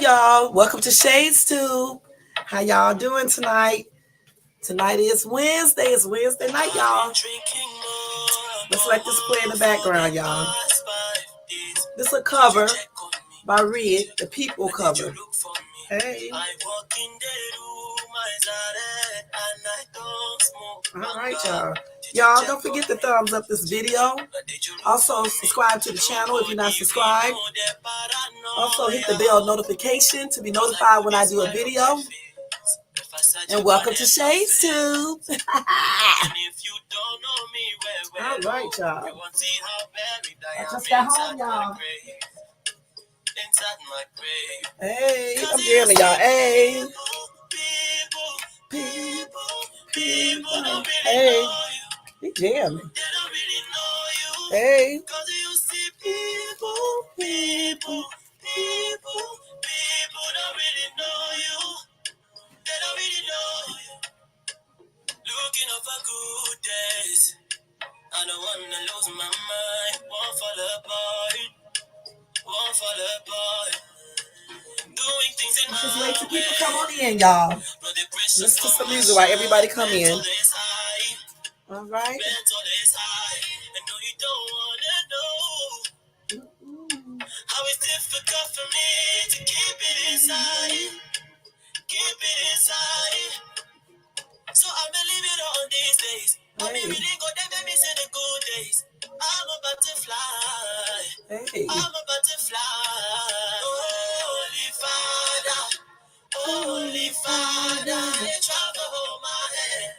y'all. Welcome to Shades Tube. How y'all doing tonight? Tonight is Wednesday. It's Wednesday night, y'all. Let's let this play in the background, y'all. This is a cover by Red, the People cover. Hey. All right, y'all. Y'all, don't forget to thumbs up this video. Also, subscribe to the channel if you're not subscribed. Also, hit the bell notification to be notified when I do a video. And welcome to Shades Tube. All right, y'all. I just got home, y'all. Hey, I'm jamming, y'all. Hey. Hey. He jamming. Hey. Looking up for good days. I don't wanna lose my mind. Won't fall apart. Won't fall apart. Doing things in my way. Just wait till people come on in, y'all. Listen to some music while everybody come in. All right. How it's difficult for me to keep it inside. Keep it inside. So I'm gonna leave it on these days. I'll be really good, they make me see the good days. I'm about to fly. Hey. I'm about to fly. Holy Father, they try to hold my hand.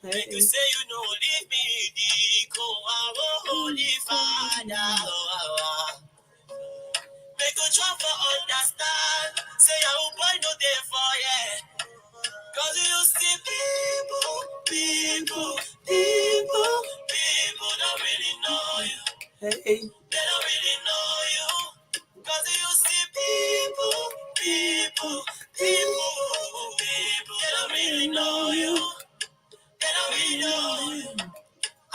Hey. Make you say you know, leave me, Dico, our Holy Father. Make you try to understand. Say, I hope I know there for you. Cause you see people don't really know you. Hey. They don't really know you. Cause you see people, they don't really know you. They don't really know you.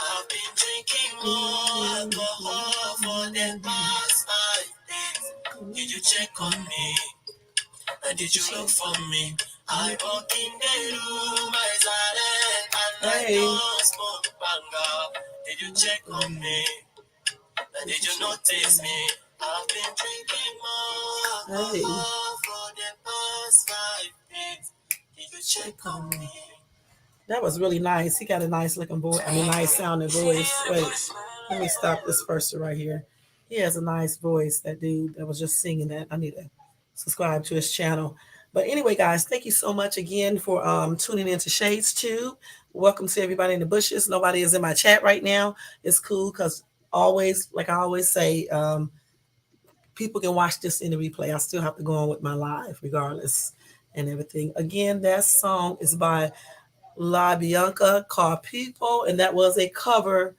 I've been drinking more alcohol for the past 5 days. Did you check on me? And did you look for me? I walk in the room, I silent, and I don't smoke banga. Did you check on me? And did you notice me? I've been drinking more alcohol for the past 5 days. Did you check on me? That was really nice. He got a nice looking voice. I mean, nice sounding voice. Wait, let me stop this person right here. He has a nice voice. That dude that was just singing that. I need to subscribe to his channel. But anyway, guys, thank you so much again for tuning into Shades Tube. Welcome to everybody in the bushes. Nobody is in my chat right now. It's cool because always, like I always say, people can watch this in the replay. I still have to go on with my live regardless and everything. Again, that song is by La Bianca called People, and that was a cover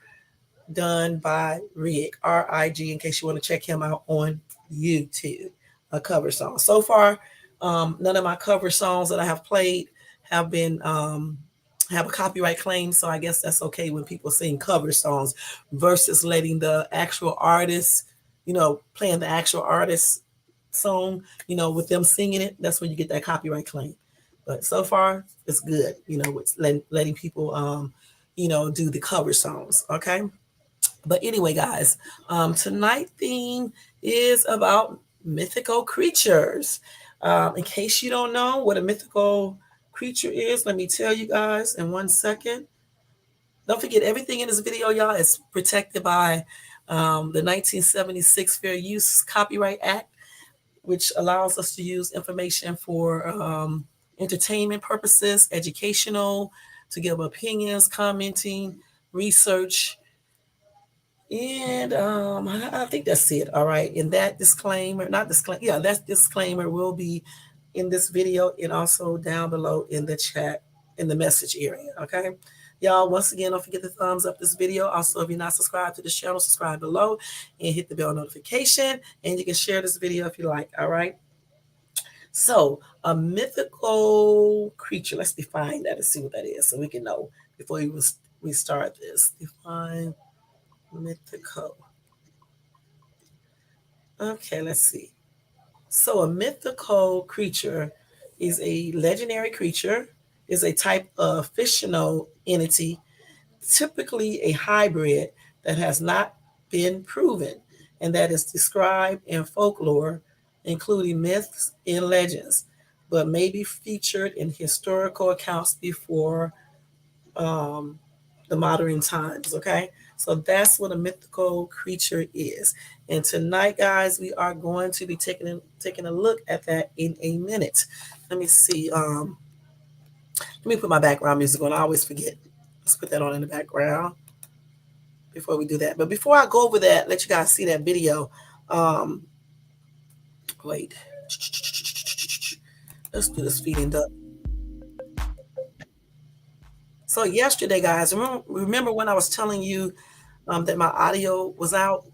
done by Rig, R-I-G, in case you want to check him out on YouTube. A cover song. So far, none of my cover songs that I have played have been have a copyright claim, so I guess that's okay when people sing cover songs versus letting the actual artist, playing the actual artist song, with them singing it. That's when you get that copyright claim. But so far, it's good, with letting people, do the cover songs. Okay. But anyway, guys, tonight theme is about mythical creatures. In case you don't know what a mythical creature is, let me tell you guys in 1 second. Don't forget, everything in this video, y'all, is protected by the 1976 Fair Use Copyright Act, which allows us to use information for entertainment purposes, educational, to give opinions, commenting, research, and I think that's it. All right. And that disclaimer, not disclaimer, yeah, that disclaimer will be in this video and also down below in the chat, in the message area. Okay. Y'all, once again, don't forget to thumbs up this video. Also, if you're not subscribed to this channel, subscribe below and hit the bell notification. And you can share this video if you like. All right. So, a mythical creature. Let's define that and see what that is so we can know before we start this. Define mythical. Okay, let's see. So a mythical creature is a legendary creature, is a type of fictional entity, typically a hybrid that has not been proven and that is described in folklore, including myths and legends, but may be featured in historical accounts before um, the modern times. Okay, so that's what a mythical creature is. And tonight, guys, we are going to be taking a look at that in a minute. Let me see. Let me put my background music on. I always forget. Let's put that on in the background before we do that. But before I go over that, let you guys see that video. Um, wait. Let's do this feeding duck. So yesterday, guys, remember when I was telling you that my audio was out?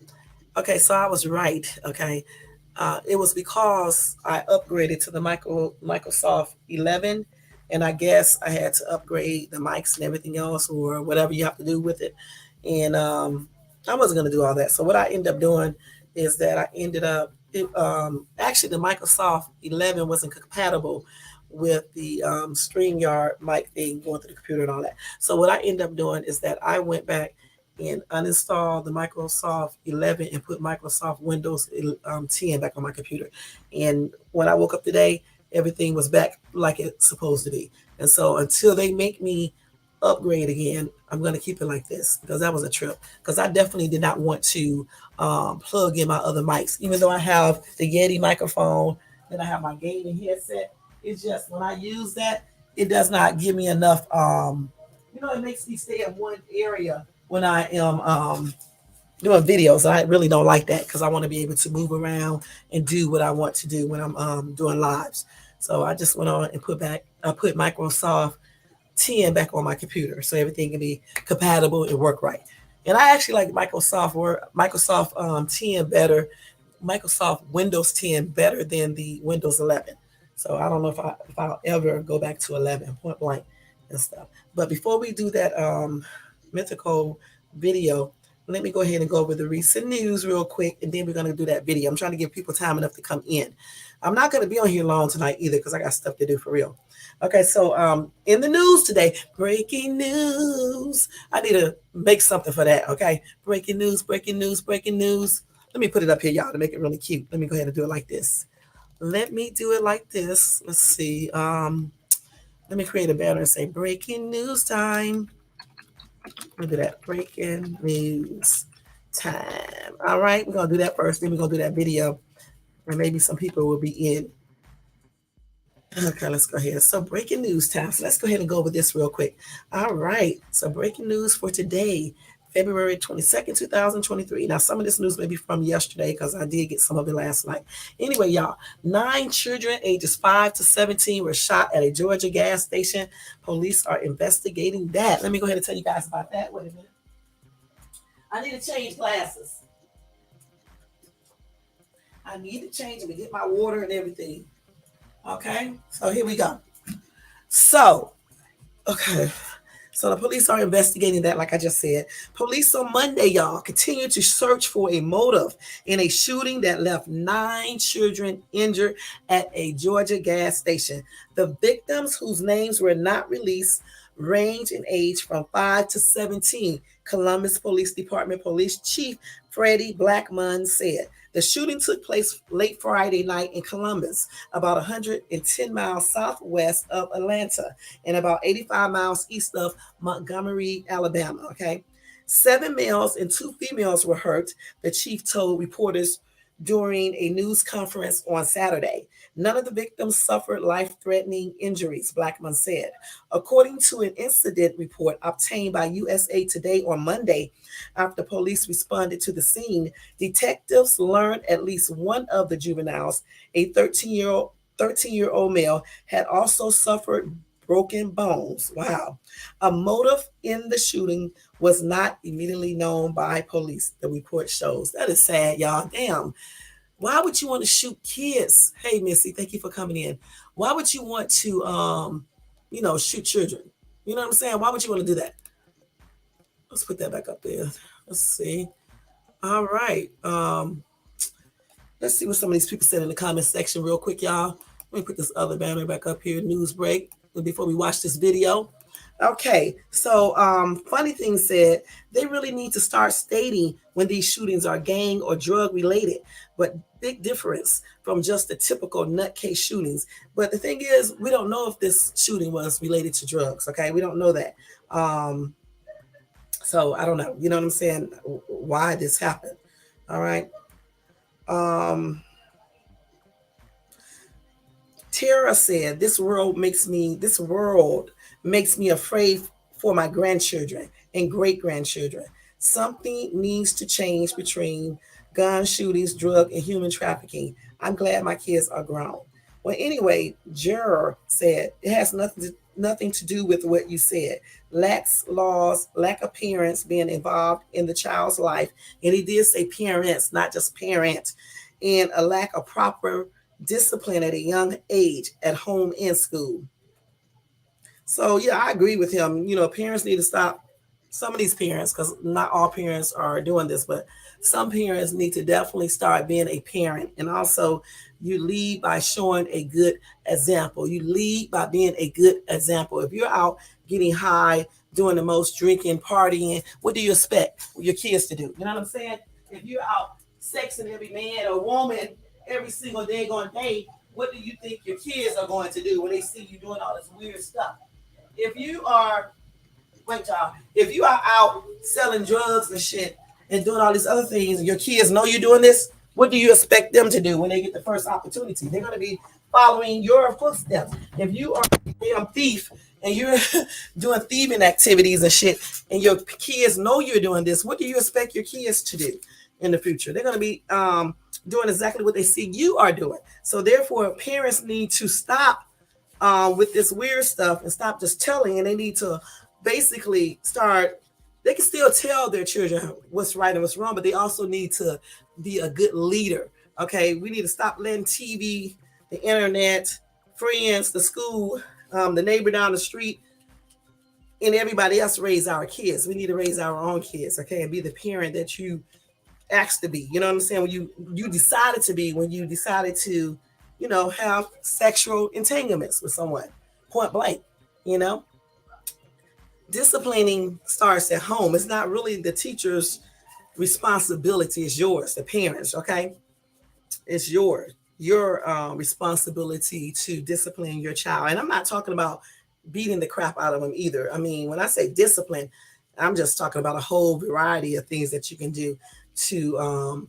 Okay, so I was right. Okay, it was because I upgraded to the Microsoft 11, and I guess I had to upgrade the mics and everything else, or whatever you have to do with it. And I wasn't going to do all that. So what I ended up doing is that I ended up actually the Microsoft 11 wasn't compatible with the StreamYard mic thing going through the computer and all that. So what I ended up doing is that I went back and uninstall the Microsoft 11 and put Microsoft Windows 10 back on my computer. And when I woke up today, everything was back like it's supposed to be. And so until they make me upgrade again, I'm going to keep it like this because that was a trip. Because I definitely did not want to plug in my other mics, even though I have the Yeti microphone and I have my gaming headset. It's just when I use that, it does not give me enough. It makes me stay in one area when I am doing videos. I really don't like that because I want to be able to move around and do what I want to do when I'm doing lives. So I just went on and I put Microsoft 10 back on my computer so everything can be compatible and work right. And I actually like Microsoft 10 better, Microsoft Windows 10 better than the Windows 11. So I don't know if I'll ever go back to 11 point blank and stuff. But before we do that mythical video, let me go ahead and go over the recent news real quick, and then we're going to do that video. I'm trying to give people time enough to come in. I'm not going to be on here long tonight either because I got stuff to do for real. Okay, so in the news today, breaking news. I need to make something for that. Okay, breaking news, breaking news, breaking news. Let me put it up here, y'all, to make it really cute. Let me go ahead and do it like this. Let me do it like this. Let's see. Let me create a banner and say breaking news time. Look at that. Breaking news time. All right, we're gonna do that first. Then we're gonna do that video. And maybe some people will be in. Okay, let's go ahead. So breaking news time. So let's go ahead and go over this real quick. All right. So breaking news for today, February 22nd, 2023. Now, some of this news may be from yesterday because I did get some of it last night. Anyway, y'all, 9 children ages 5 to 17 were shot at a Georgia gas station. Police are investigating that. Let me go ahead and tell you guys about that. Wait a minute. I need to change glasses. I need to change them and get my water and everything. Okay, so here we go. So, okay. So the police are investigating that, like I just said. Police on Monday, y'all, continue to search for a motive in a shooting that left 9 children injured at a Georgia gas station. The victims, whose names were not released, range in age from 5 to 17, Columbus Police Department Police Chief Freddie Blackmun said. The shooting took place late Friday night in Columbus, about 110 miles southwest of Atlanta and about 85 miles east of Montgomery, Alabama. Okay. 7 males and 2 females were hurt, the chief told reporters during a news conference on Saturday. None of the victims suffered life threatening injuries, Blackman said. According to an incident report obtained by USA Today on Monday, after police responded to the scene, detectives learned at least one of the juveniles, a 13-year-old male, had also suffered broken bones. Wow. A motive in the shooting was not immediately known by police, the report shows. That is sad, y'all. Damn. Why would you want to shoot kids? Hey, Missy, thank you for coming in. Why would you want to, shoot children? You know what I'm saying? Why would you want to do that? Let's put that back up there. Let's see. All right. Let's see what some of these people said in the comment section real quick, y'all. Let me put this other banner back up here, news break, before we watch this video. Okay, so funny thing said, they really need to start stating when these shootings are gang or drug related, but big difference from just the typical nutcase shootings. But the thing is, we don't know if this shooting was related to drugs, okay? We don't know that. So I don't know, you know what I'm saying, why this happened. All right. Tara said, this world makes me afraid for my grandchildren and great grandchildren. Something needs to change between gun shootings, drug, and human trafficking. I'm glad my kids are grown. Well, anyway, Juror said it has nothing to do with what you said. Lacks laws, lack of parents being involved in the child's life, and he did say parents, not just parent, and a lack of proper discipline at a young age at home and school. So yeah, I agree with him. You know, parents need to stop. Some of these parents, because not all parents are doing this, but some parents need to definitely start being a parent. And also, you lead by showing a good example. You lead by being a good example. If you're out getting high, doing the most drinking, partying, what do you expect your kids to do? You know what I'm saying? If you're out sexing every man or woman every single day on day, what do you think your kids are going to do when they see you doing all this weird stuff? If you are, wait, y'all, if you are out selling drugs and shit and doing all these other things, and your kids know you're doing this, what do you expect them to do when they get the first opportunity? They're going to be following your footsteps. If you are a damn thief and you're doing thieving activities and shit, and your kids know you're doing this, what do you expect your kids to do in the future? They're going to be doing exactly what they see you are doing. So therefore, parents need to stop with this weird stuff and stop just telling, and they need to basically start. They can still tell their children what's right and what's wrong, but they also need to be a good leader. Okay, we need to stop letting TV, the internet, friends, the school, the neighbor down the street, and everybody else raise our kids. We need to raise our own kids, okay, and be the parent that you asked to be. You know what I'm saying? When you decided to be, when you decided to, you know, have sexual entanglements with someone, point blank. You know, disciplining starts at home. It's not really the teacher's responsibility. It's yours, the parents. Okay, it's your responsibility to discipline your child. And I'm not talking about beating the crap out of them either. I mean, when I say discipline, I'm just talking about a whole variety of things that you can do to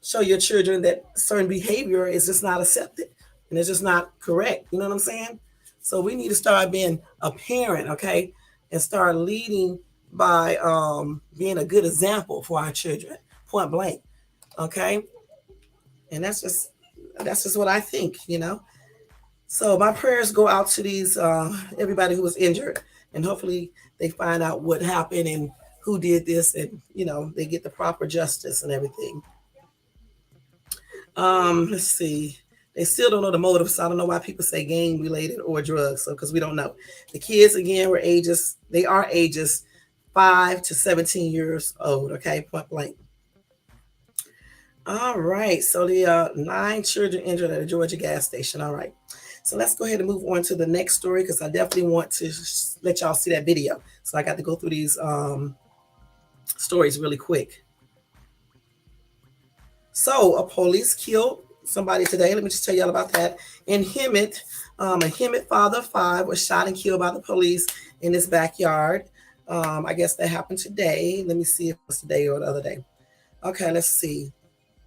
show your children that certain behavior is just not accepted and it's just not correct. You know what I'm saying? So we need to start being a parent, okay, and start leading by being a good example for our children, point blank, okay. And that's just what I think, you know. So my prayers go out to these everybody who was injured, and hopefully they find out what happened and who did this, and you know they get the proper justice and everything. Let's see. They still don't know the motive, so I don't know why people say gang related or drugs. So because we don't know. The kids again were ages. They are ages 5 to 17 years old. Okay, point blank. All right. So the 9 children injured at a Georgia gas station. All right. So let's go ahead and move on to the next story because I definitely want to let y'all see that video. So I got to go through these stories really quick. So a police killed somebody today. Let me just tell y'all about that. In Hemet, a Hemet father of 5 was shot and killed by the police in his backyard. I guess that happened today. Let me see if it's today or the other day. Okay, let's see.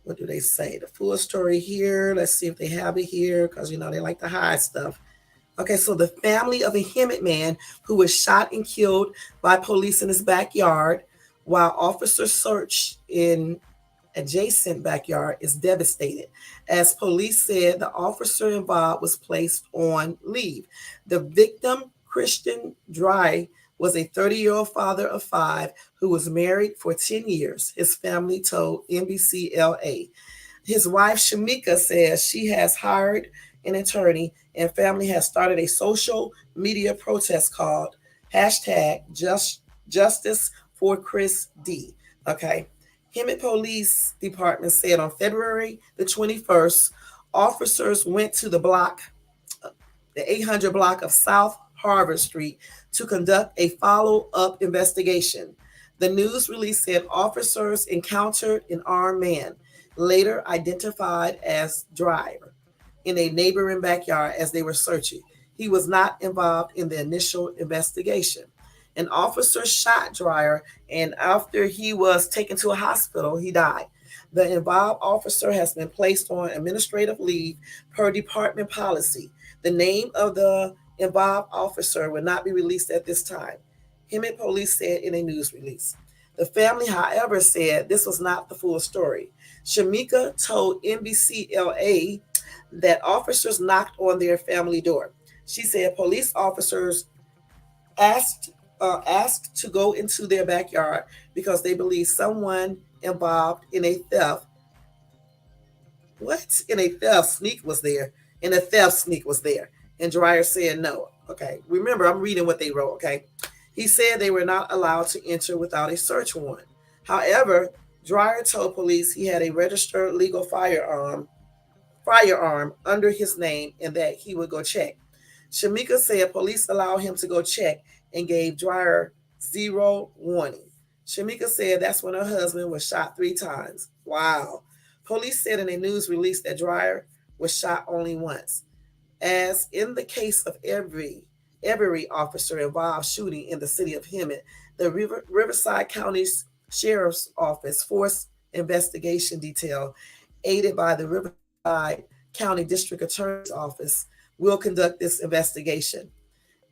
What do they say? The full story here. Let's see if they have it here because, you know, they like to hide stuff. Okay, so the family of a Hemet man who was shot and killed by police in his backyard while officers searched in adjacent backyard is devastated. As police said, the officer involved was placed on leave. The victim, Christian Dry, was a 30-year-old father of 5 who was married for 10 years, his family told NBC LA. His wife, Shamika, says she has hired an attorney and family has started a social media protest called hashtag Justice for Chris D. Okay. Hemet Police Department said on February the 21st, officers went to the 800 block of South Harvard Street to conduct a follow up investigation. The news release said officers encountered an armed man, later identified as Driver, in a neighboring backyard as they were searching. He was not involved in the initial investigation. An officer shot Dreyer, and after he was taken to a hospital, he died. The involved officer has been placed on administrative leave per department policy. The name of the involved officer will not be released at this time, Hemet police said in a news release. The family, however, said this was not the full story. Shamika told NBCLA that officers knocked on their family door. She said police officers asked asked to go into their backyard because they believe someone involved in a theft. What? In a theft sneak was there. And a theft sneak was there. And Dreyer said no. Okay. Remember, I'm reading what they wrote. Okay. He said they were not allowed to enter without a search warrant. However, Dreyer told police he had a registered legal firearm under his name and that he would go check. Shamika said police allowed him to go check and gave Dreyer zero warning. Shamika said that's when her husband was shot 3 times. Wow. Police said in a news release that Dreyer was shot only once. As in the case of every officer involved shooting in the city of Hemet, the Riverside County's Sheriff's Office Force Investigation Detail, aided by the Riverside County District Attorney's Office, will conduct this investigation.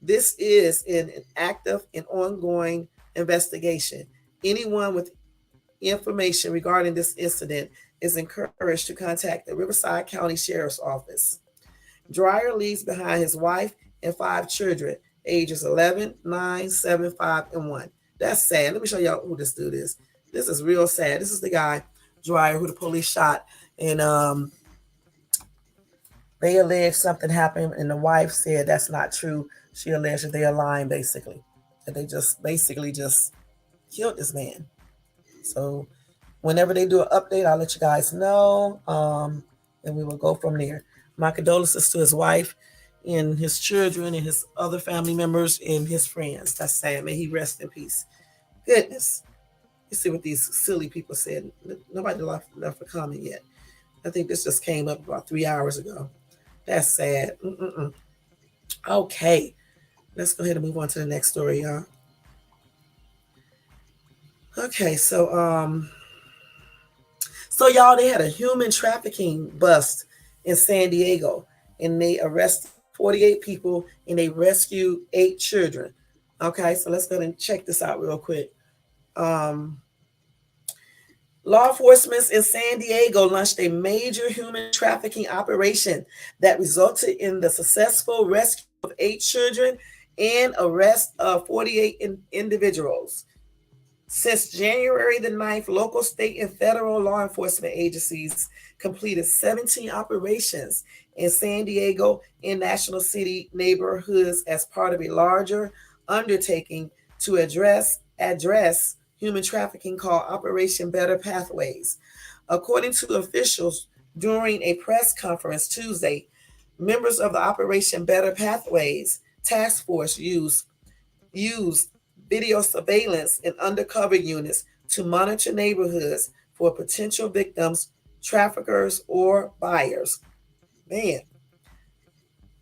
This is an active and ongoing investigation. Anyone with information regarding this incident is encouraged to contact the Riverside County Sheriff's Office. Dreyer leaves behind his wife and 5 children, ages 11, 9, 7, 5, and 1. That's sad. Let me show y'all who this dude is. This is real sad. This is the guy, Dreyer, who the police shot. And they alleged something happened, and the wife said that's not true. She alleged that they are lying, basically. That they just basically just killed this man. So whenever they do an update, I'll let you guys know. And we will go from there. My condolences to his wife and his children and his other family members and his friends. That's sad. May he rest in peace. Goodness. You see what these silly people said. Nobody left a comment yet. I think this just came up about 3 hours ago. That's sad. Okay. Let's go ahead and move on to the next story, y'all. Okay, so y'all, they had a human trafficking bust in San Diego, and they arrested 48 people and they rescued 8 children. Okay, so let's go ahead and check this out real quick. Law enforcement in San Diego launched a major human trafficking operation that resulted in the successful rescue of 8 children and arrest of 48 individuals. Since January the 9th, local, state, and federal law enforcement agencies completed 17 operations in San Diego and National City neighborhoods as part of a larger undertaking to address human trafficking called Operation Better Pathways. According to officials during a press conference Tuesday, members of the Operation Better Pathways task force used video surveillance and undercover units to monitor neighborhoods for potential victims, traffickers, or buyers. Man,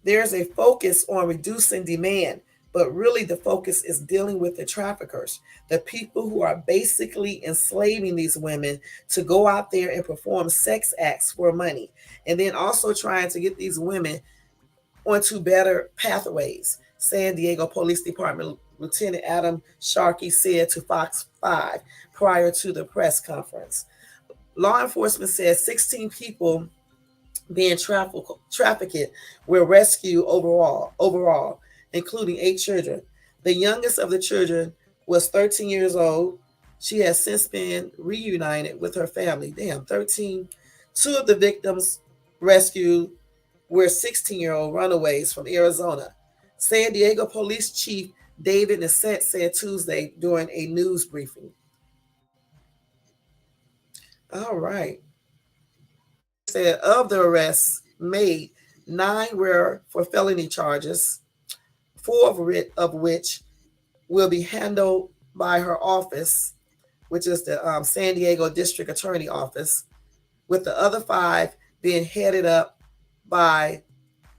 there's a focus on reducing demand, but really the focus is dealing with the traffickers, the people who are basically enslaving these women to go out there and perform sex acts for money, and then also trying to get these women onto better pathways. San Diego Police Department Lieutenant Adam Sharkey said to Fox 5 prior to the press conference. Law enforcement said 16 people being trafficked were rescued overall, including 8 children. The youngest of the children was 13 years old. She has since been reunited with her family. Damn, 13. 2 of the victims rescued were 16-year-old runaways from Arizona. San Diego Police Chief David Nassett said Tuesday during a news briefing. All right. Said of the arrests made, 9 were for felony charges, 4 of which will be handled by her office, which is the San Diego District Attorney Office, with the other 5 being headed up by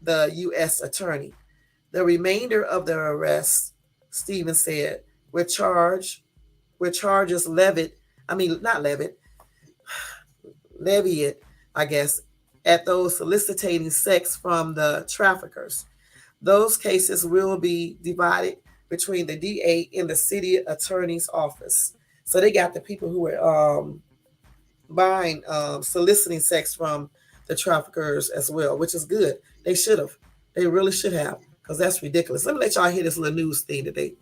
the U.S. Attorney. The remainder of the arrests, Stevens said, were charges levied, not levied, levied, I guess, at those soliciting sex from the traffickers. Those cases will be divided between the DA and the city attorney's office. So they got the people who were buying, soliciting sex from the traffickers as well, which is good. They should have. They really should have, because that's ridiculous. Let me let y'all hear this little news thing that they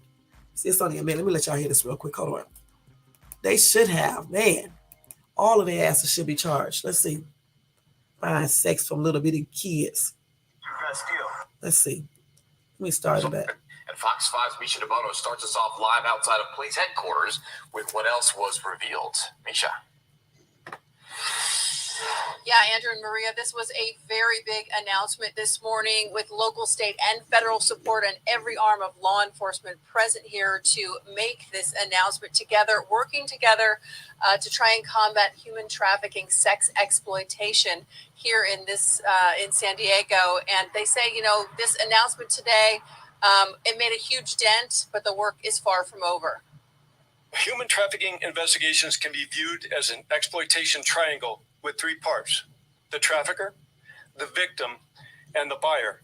see. It's only a minute. Let me let y'all hear this real quick. Hold on. They should have, man. All of their asses should be charged. Let's see. Buying sex from little bitty kids. Let's see. Let me start it back. And Fox 5's Misha DeBono starts us off live outside of police headquarters with what else was revealed. Misha. Yeah, Andrew and Maria, this was a very big announcement this morning with local, state, and federal support and every arm of law enforcement present here to make this announcement together, working together to try and combat human trafficking, sex exploitation here in San Diego. And they say, this announcement today, it made a huge dent, but the work is far from over. Human trafficking investigations can be viewed as an exploitation triangle with 3 parts: the trafficker, the victim, and the buyer.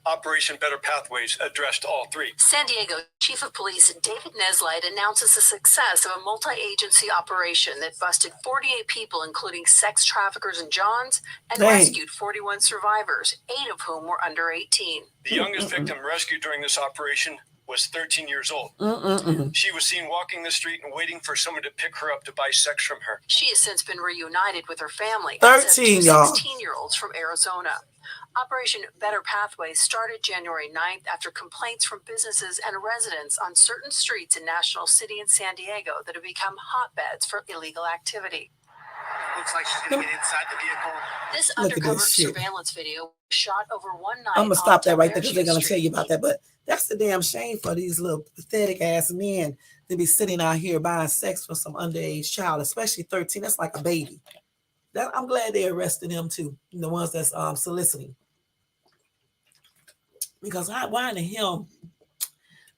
Operation Better Pathways addressed all 3. San Diego Chief of Police David Neslight announces the success of a multi-agency operation that busted 48 people, including sex traffickers and Johns, and rescued 41 survivors, 8 of whom were under 18. The youngest victim rescued during this operation was 13 years old. She was seen walking the street and waiting for someone to pick her up to buy sex from her. She has since been reunited with her family. 13, y'all. 16-year-olds from Arizona. Operation Better Pathways started January 9th after complaints from businesses and residents on certain streets in National City and San Diego that have become hotbeds for illegal activity. Looks like she's going to get inside the vehicle. This undercover surveillance video shot over one night. I'm going to stop that right there because they're going to tell you about that. But that's the damn shame for these little pathetic ass men to be sitting out here buying sex for some underage child, especially 13. That's like a baby. I'm glad they arrested them too, the ones that's soliciting. Because why in the hell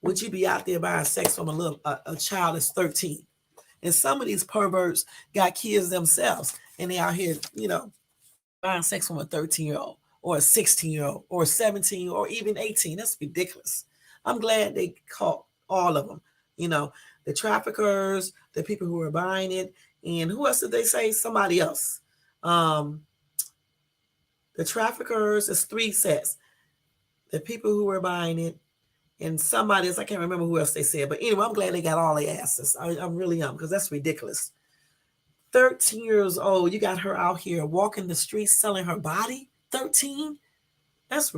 would you be out there buying sex from a child that's 13? And some of these perverts got kids themselves, and they out here, buying sex from a 13-year-old or a 16-year-old or a 17 or even 18. That's ridiculous. I'm glad they caught all of them. The traffickers, the people who are buying it, and who else did they say? Somebody else. The traffickers, it's 3 sets. The people who were buying it, and somebody else, I can't remember who else they said. But anyway, I'm glad they got all their asses. I really am, because that's ridiculous. 13 years old, you got her out here walking the streets selling her body? 13? That's,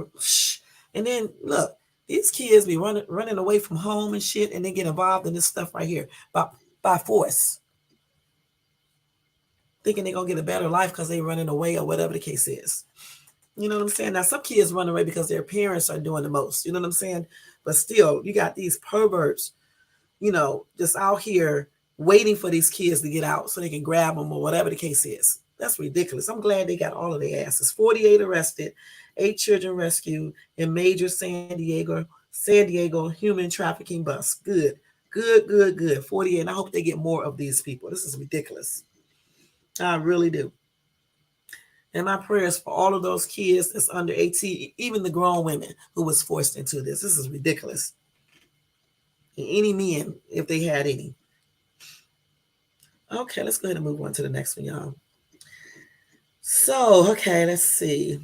and then look, these kids be running away from home and shit, and they get involved in this stuff right here by force. Thinking they're going to get a better life because they're running away or whatever the case is. You know what I'm saying? Now, some kids run away because their parents are doing the most. You know what I'm saying? But still, you got these perverts, just out here waiting for these kids to get out so they can grab them or whatever the case is. That's ridiculous. I'm glad they got all of their asses. 48 arrested, 8 children rescued in major San Diego human trafficking bust. Good. 48. And I hope they get more of these people. This is ridiculous. I really do. And my prayers for all of those kids that's under 18, even the grown women who was forced into this. This is ridiculous. And any men, if they had any. Okay, let's go ahead and move on to the next one, y'all. So, okay, let's see.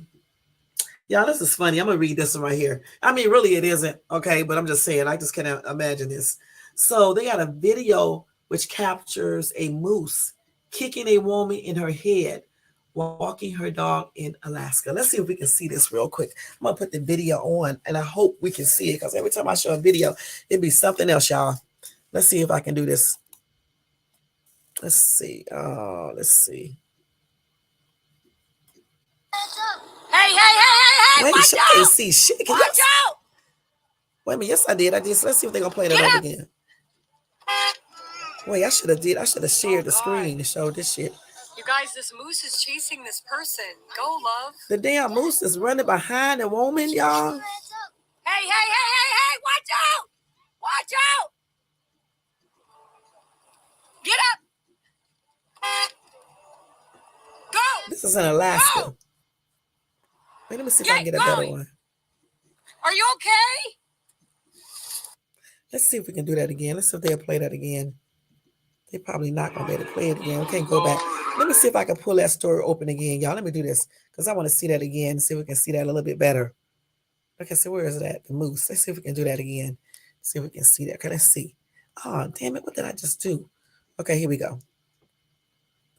Y'all, this is funny. I'm going to read this one right here. I mean, really, it isn't, okay? But I'm just saying, I just can't imagine this. So, they got a video which captures a moose kicking a woman in her head walking her dog in Alaska. Let's see if we can see this real quick. I'm going to put the video on, and I hope we can see it, because every time I show a video, it'd be something else, y'all. Let's see if I can do this. Let's see. Let's see. Hey, Wait, watch I out! can't see shit. Watch out! Wait a minute. Yes, I did. I did. So let's see if they're gonna play that Get over up! again. Wait, I should have shared the screen to show this shit. You guys, this moose is chasing this person. Go, love. The damn moose is running behind the woman, y'all. Hey, watch out! Watch out! Get up! Go! This is in Alaska. Go! Wait, let me see if I can get a better one. Are you okay? Let's see if we can do that again. Let's see if they'll play that again. They're probably not going to be able to play it again. We can't go back. Let me see if I can pull that story open again, y'all. Let me do this because I want to see that again, see if we can see that a little bit better. Okay, so where is that? The moose. Let's see if we can do that again. See if we can see that. Okay, let's see. Oh, damn it. What did I just do? Okay, here we go.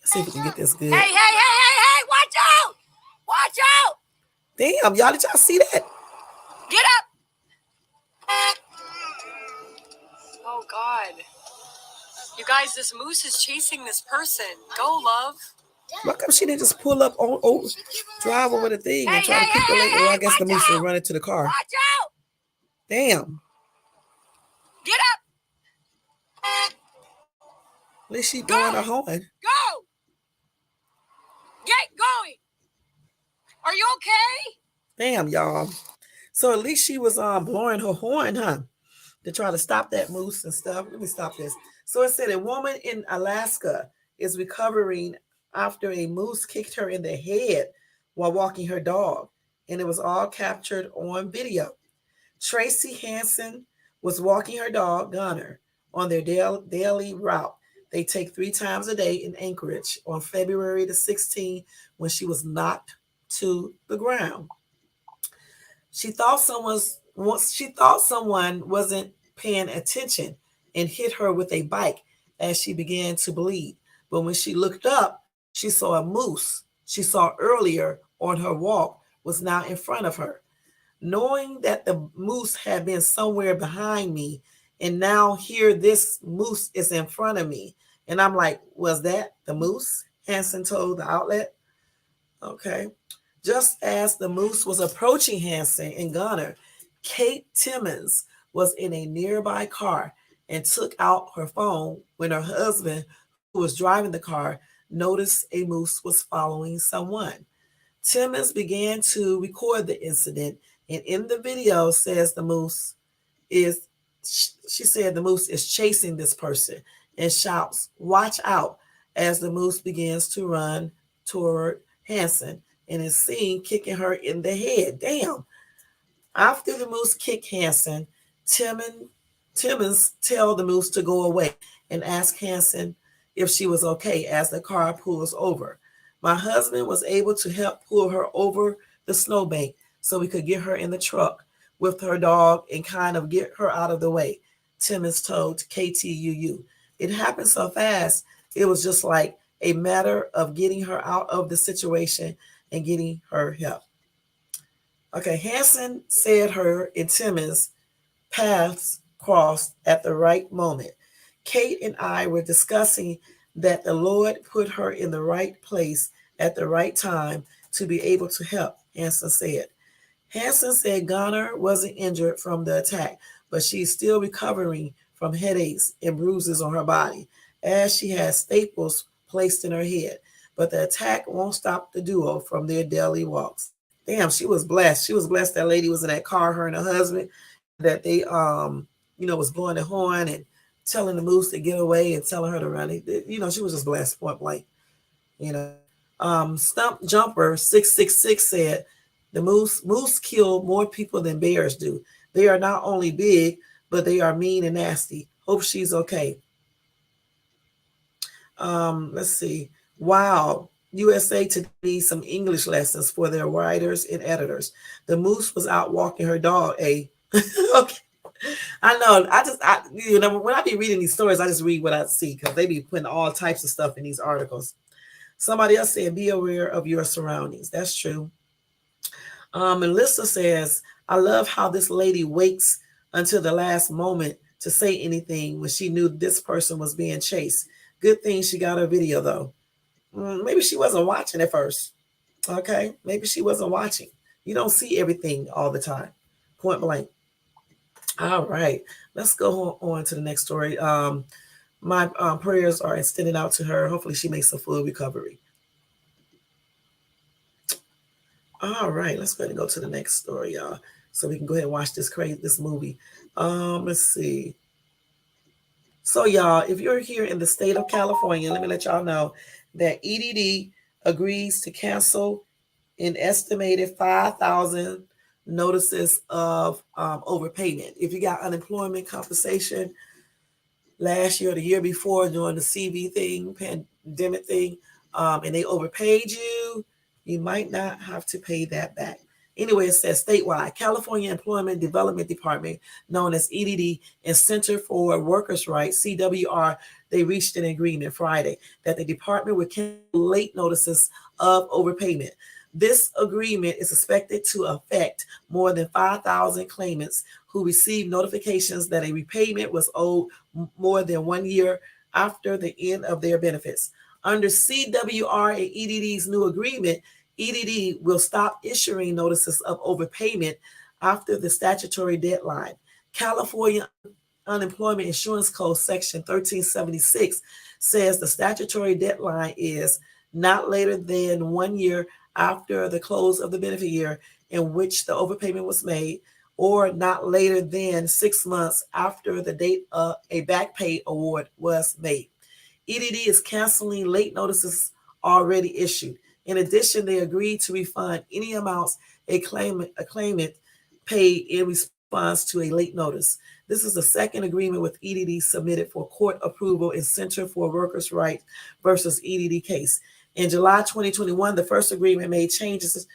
Let's see if we can get this good. Hey, watch out! Watch out! Damn, y'all, did y'all see that? Get up! Oh, God. You guys, this moose is chasing this person. Go, love. Why come she didn't just pull up on drive over the thing and try to keep the lady? Well, I guess the moose will run into the car. Watch out! Damn. Get up! At least she blowing her horn. Go! Get going! Are you okay? Damn, y'all. So at least she was blowing her horn, huh? To try to stop that moose and stuff. Let me stop this. So it said a woman in Alaska is recovering after a moose kicked her in the head while walking her dog, and it was all captured on video. Tracy Hansen was walking her dog, Gunner, on their daily route. They take 3 times a day in Anchorage on February the 16th when she was knocked to the ground. She thought someone wasn't paying attention and hit her with a bike as she began to bleed. But when she looked up, she saw a moose she saw earlier on her walk was now in front of her. Knowing that the moose had been somewhere behind me, and now here this moose is in front of me. And I'm like, was that the moose? Hansen told the outlet. Okay. Just as the moose was approaching Hansen and Gunner, Kate Timmons was in a nearby car and took out her phone when her husband, who was driving the car, noticed a moose was following someone. Timmons began to record the incident, and in the video says the moose is chasing this person and shouts, "Watch out," as the moose begins to run toward Hansen and is seen kicking her in the head. Damn. After the moose kicked Hansen, Timmons tell the moose to go away and ask Hansen if she was okay as the car pulls over. My husband was able to help pull her over the snowbank so we could get her in the truck with her dog and kind of get her out of the way, Timmons told KTUU. It happened so fast, it was just like a matter of getting her out of the situation and getting her help. Okay, Hansen said her and Timmons' paths crossed at the right moment. Kate and I were discussing that the Lord put her in the right place at the right time to be able to help, Hansen said. Hansen said Gunner wasn't injured from the attack, but she's still recovering from headaches and bruises on her body, as she has staples placed in her head. But the attack won't stop the duo from their daily walks. Damn, she was blessed. She was blessed that lady was in that car, her and her husband, that they was blowing the horn and telling the moose to get away and telling her to run. She was just blessed, point blank. Stump Jumper 666 said the moose kill more people than bears do. They are not only big, but they are mean and nasty. Hope she's okay. Let's see. Wow. USA Today needs some English lessons for their writers and editors. The moose was out walking her dog. Okay. I know. When I be reading these stories, I just read what I see because they be putting all types of stuff in these articles. Somebody else said, be aware of your surroundings. That's true. Melissa says, I love how this lady waits until the last moment to say anything when she knew this person was being chased. Good thing she got her video though. Maybe she wasn't watching at first. Okay, maybe she wasn't watching. You don't see everything all the time. Point blank. All right, let's go on to the next story. My prayers are extended out to her. Hopefully, she makes a full recovery. All right, let's go ahead and go to the next story, y'all, so we can go ahead and watch this movie. Let's see. So, y'all, if you're here in the state of California, let me let y'all know that EDD agrees to cancel an estimated 5,000 notices of overpayment. If you got unemployment compensation last year or the year before during the CV thing, pandemic thing, and they overpaid you, you might not have to pay that back. Anyway, it says statewide, California Employment Development Department, known as EDD, and Center for Workers' Rights, CWR, they reached an agreement Friday that the department would cancel late notices of overpayment. This agreement is expected to affect more than 5,000 claimants who received notifications that a repayment was owed more than 1 year after the end of their benefits. Under CWR and EDD's new agreement, EDD will stop issuing notices of overpayment after the statutory deadline. California Unemployment Insurance Code Section 1376 says the statutory deadline is not later than 1 year after the close of the benefit year in which the overpayment was made, or not later than 6 months after the date of a back pay award was made. EDD is canceling late notices already issued. In addition, they agreed to refund any amounts a claimant paid in response to a late notice. This is the second agreement with EDD submitted for court approval in Center for Workers' Rights versus EDD case. In July 2021, the first agreement made changes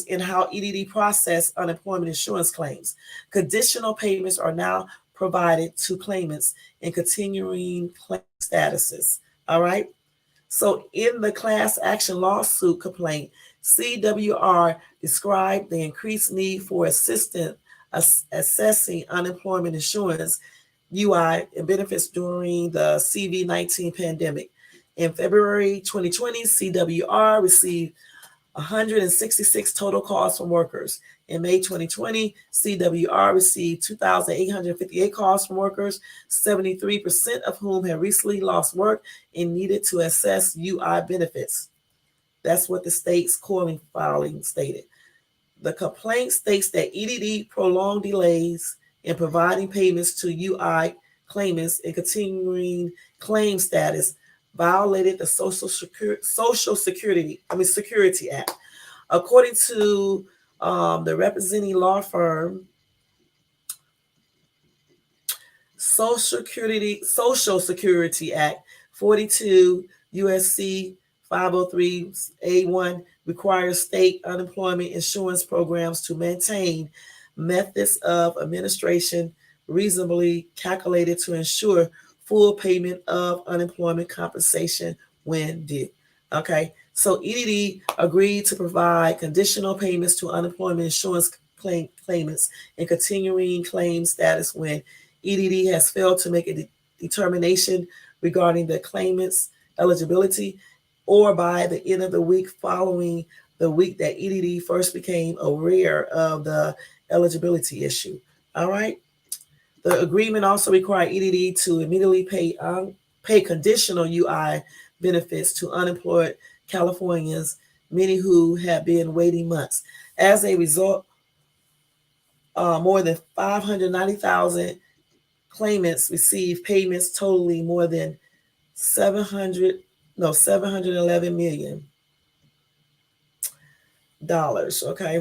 in how EDD processed unemployment insurance claims. Conditional payments are now provided to claimants in continuing claim statuses. All right. So in the class action lawsuit complaint, CWR described the increased need for assistance assessing unemployment insurance, UI, and benefits during the COVID-19 pandemic. In February 2020, CWR received 166 total calls from workers. In May 2020, CWR received 2,858 calls from workers, 73% of whom had recently lost work and needed to assess UI benefits. That's what the state's calling filing stated. The complaint states that EDD prolonged delays in providing payments to UI claimants and continuing claim status violated the Security Act. According to the representing law firm, Social Security Act 42 USC 503A1 requires state unemployment insurance programs to maintain methods of administration reasonably calculated to ensure full payment of unemployment compensation when due. Okay, so EDD agreed to provide conditional payments to unemployment insurance claimants in continuing claim status when EDD has failed to make a determination regarding the claimant's eligibility, or by the end of the week following the week that EDD first became aware of the eligibility issue. All right. The agreement also required EDD to immediately pay conditional UI benefits to unemployed Californians, many who have been waiting months. As a result, more than 590,000 claimants received payments totaling more than $711 million. Okay.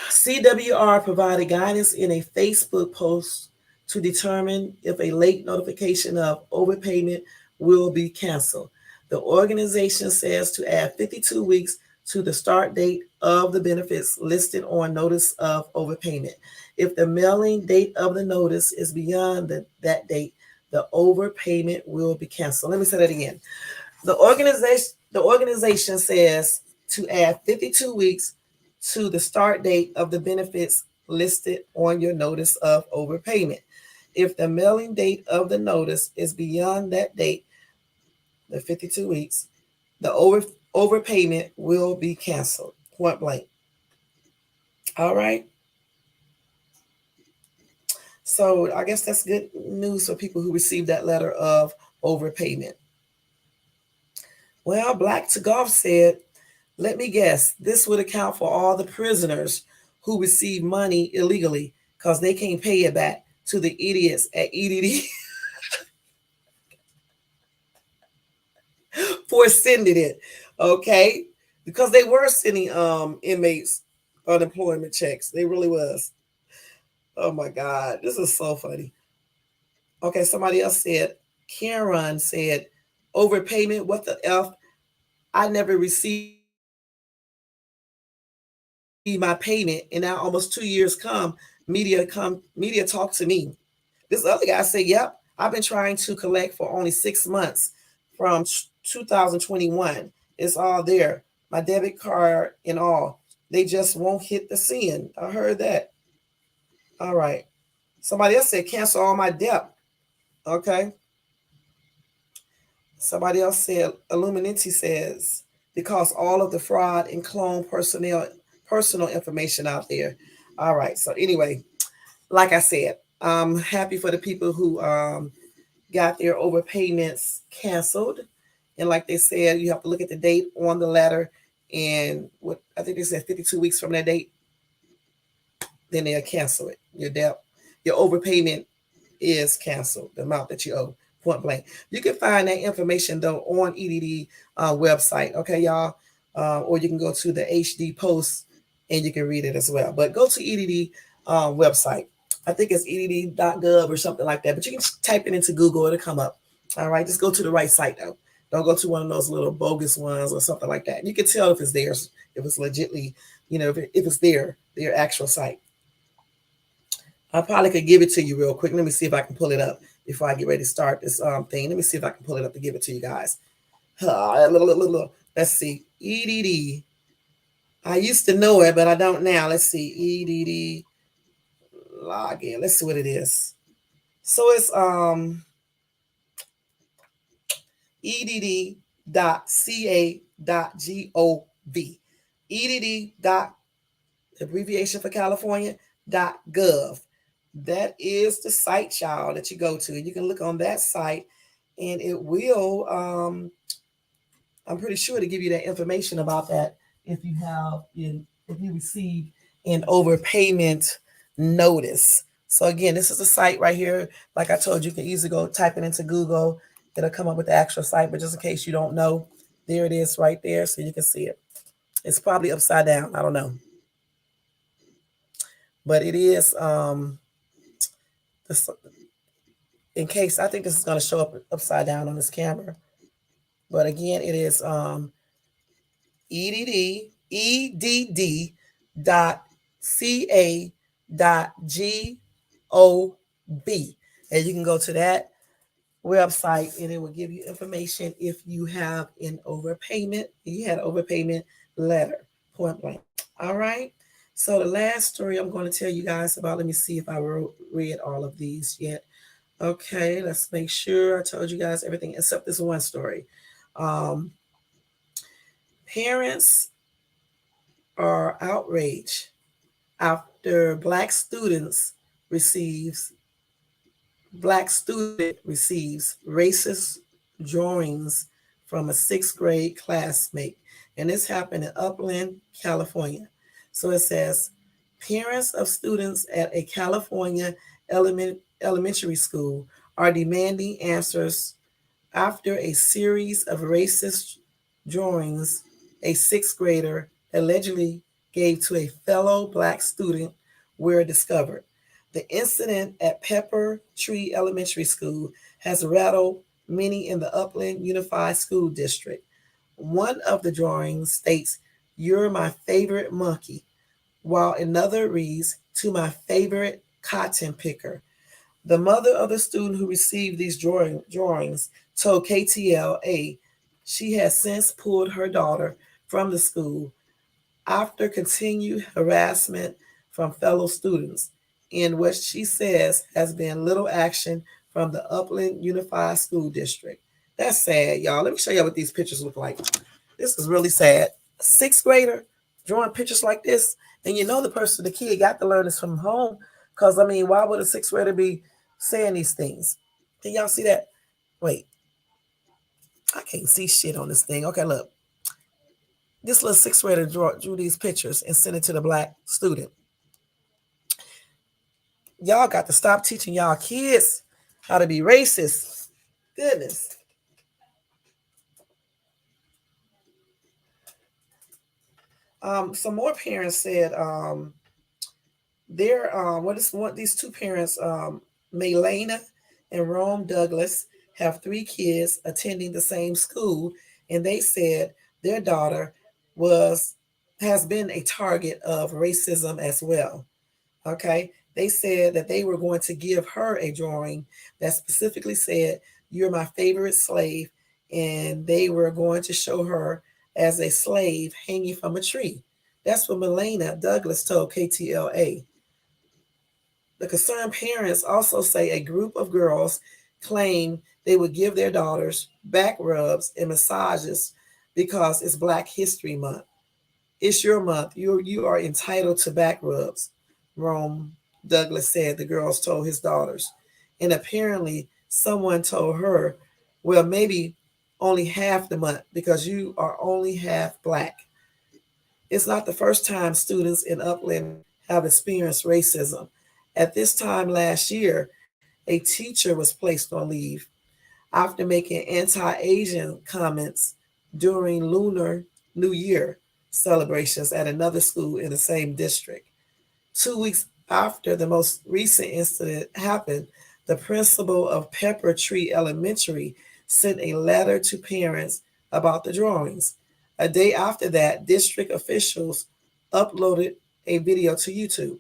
CWR provided guidance in a Facebook post to determine if a late notification of overpayment will be canceled. The organization says to add 52 weeks to the start date of the benefits listed on notice of overpayment. If the mailing date of the notice is beyond that date, the overpayment will be canceled. Let me say that again. The organization says to add 52 weeks to the start date of the benefits listed on your notice of overpayment. If the mailing date of the notice is beyond that date, the 52 weeks, the overpayment will be canceled. Point blank. All right. So I guess that's good news for people who received that letter of overpayment. Well, Black to Golf said, let me guess, this would account for all the prisoners who receive money illegally because they can't pay it back to the idiots at EDD for sending it. Okay? Because they were sending inmates unemployment checks. They really was. Oh my God. This is so funny. Okay, somebody else said, Karen said, overpayment, what the F? I never received my payment, and now almost 2 years media talk to me. This other guy said, yep, I've been trying to collect for only 6 months from 2021. It's all there. My debit card and all. They just won't hit the send. I heard that. All right. Somebody else said, cancel all my debt. Okay. Somebody else said, Illuminati says, because all of the fraud and clone personal information out there. All right. So anyway, like I said, I'm happy for the people who got their overpayments canceled. And like they said, you have to look at the date on the letter. And what I think they said 52 weeks from that date, then they'll cancel it. Your debt, your overpayment is canceled, the amount that you owe, point blank. You can find that information though on EDD website, okay, y'all? Or you can go to the HD post and you can read it as well. But go to EDD website. I think it's edd.gov or something like that. But you can type it into Google, it'll come up. All right, just go to the right site though. Don't go to one of those little bogus ones or something like that. You can tell if it's theirs, if it's legitly, if it's their actual site. I probably could give it to you real quick. Let me see if I can pull it up before I get ready to start this thing. Let me see if I can pull it up to give it to you guys. Let's see. EDD. I used to know it, but I don't now. Let's see. EDD login. Let's see what it is. So it's edd.ca.gov. EDD. Abbreviation for California.gov. That is the site, child, that you go to. You can look on that site and it will, I'm pretty sure to give you that information about that if you receive an overpayment notice. So again, this is the site right here. Like I told you, you can easily go type it into Google. It'll come up with the actual site, but just in case you don't know, there it is right there so you can see it. It's probably upside down. I don't know. But it is, in case, I think this is going to show up upside down on this camera. But again, it is edd.ca.gov. And you can go to that website and it will give you information if you have an overpayment. You had an overpayment letter, point blank. All right. So the last story I'm going to tell you guys about, let me see if I read all of these yet. Okay, let's make sure I told you guys everything except this one story. Parents are outraged after Black student receives racist drawings from a 6th grade classmate. And this happened in Upland, California. So it says, parents of students at a California elementary school are demanding answers after a series of racist drawings a 6th grader allegedly gave to a fellow Black student were discovered. The incident at Pepper Tree Elementary School has rattled many in the Upland Unified School District. One of the drawings states, "You're my favorite monkey," while another reads, "To my favorite cotton picker." The mother of the student who received these drawings told KTLA she has since pulled her daughter from the school after continued harassment from fellow students. in what she says has been little action from the Upland Unified School District. That's sad, y'all. Let me show y'all what these pictures look like. This is really sad. A sixth grader drawing pictures like this, and you know the kid got to learn this from home. Because, I mean, why would a sixth grader be saying these things? Can y'all see that? Wait. I can't see shit on this thing. Okay, look. This little sixth grader drew these pictures and sent it to the black student. Y'all got to stop teaching y'all kids how to be racist. Goodness. Some more parents said these two parents, Maylena and Rome Douglas, have 3 kids attending the same school, and they said their daughter has been a target of racism as well. Okay, they said that they were going to give her a drawing that specifically said, "You're my favorite slave," and they were going to show her as a slave hanging from a tree. That's what Melena Douglas told KTLA. The concerned parents also say a group of girls claim they would give their daughters back rubs and massages because it's Black History Month. It's your month. You are entitled to back rubs, Rome Douglas said the girls told his daughters. And apparently someone told her, well, maybe only half the month because you are only half Black. It's not the first time students in Upland have experienced racism. At this time last year, a teacher was placed on leave after making anti-Asian comments during Lunar New Year celebrations at another school in the same district. 2 weeks after the most recent incident happened, the principal of Pepper Tree Elementary sent a letter to parents about the drawings. A day after that, district officials uploaded a video to YouTube.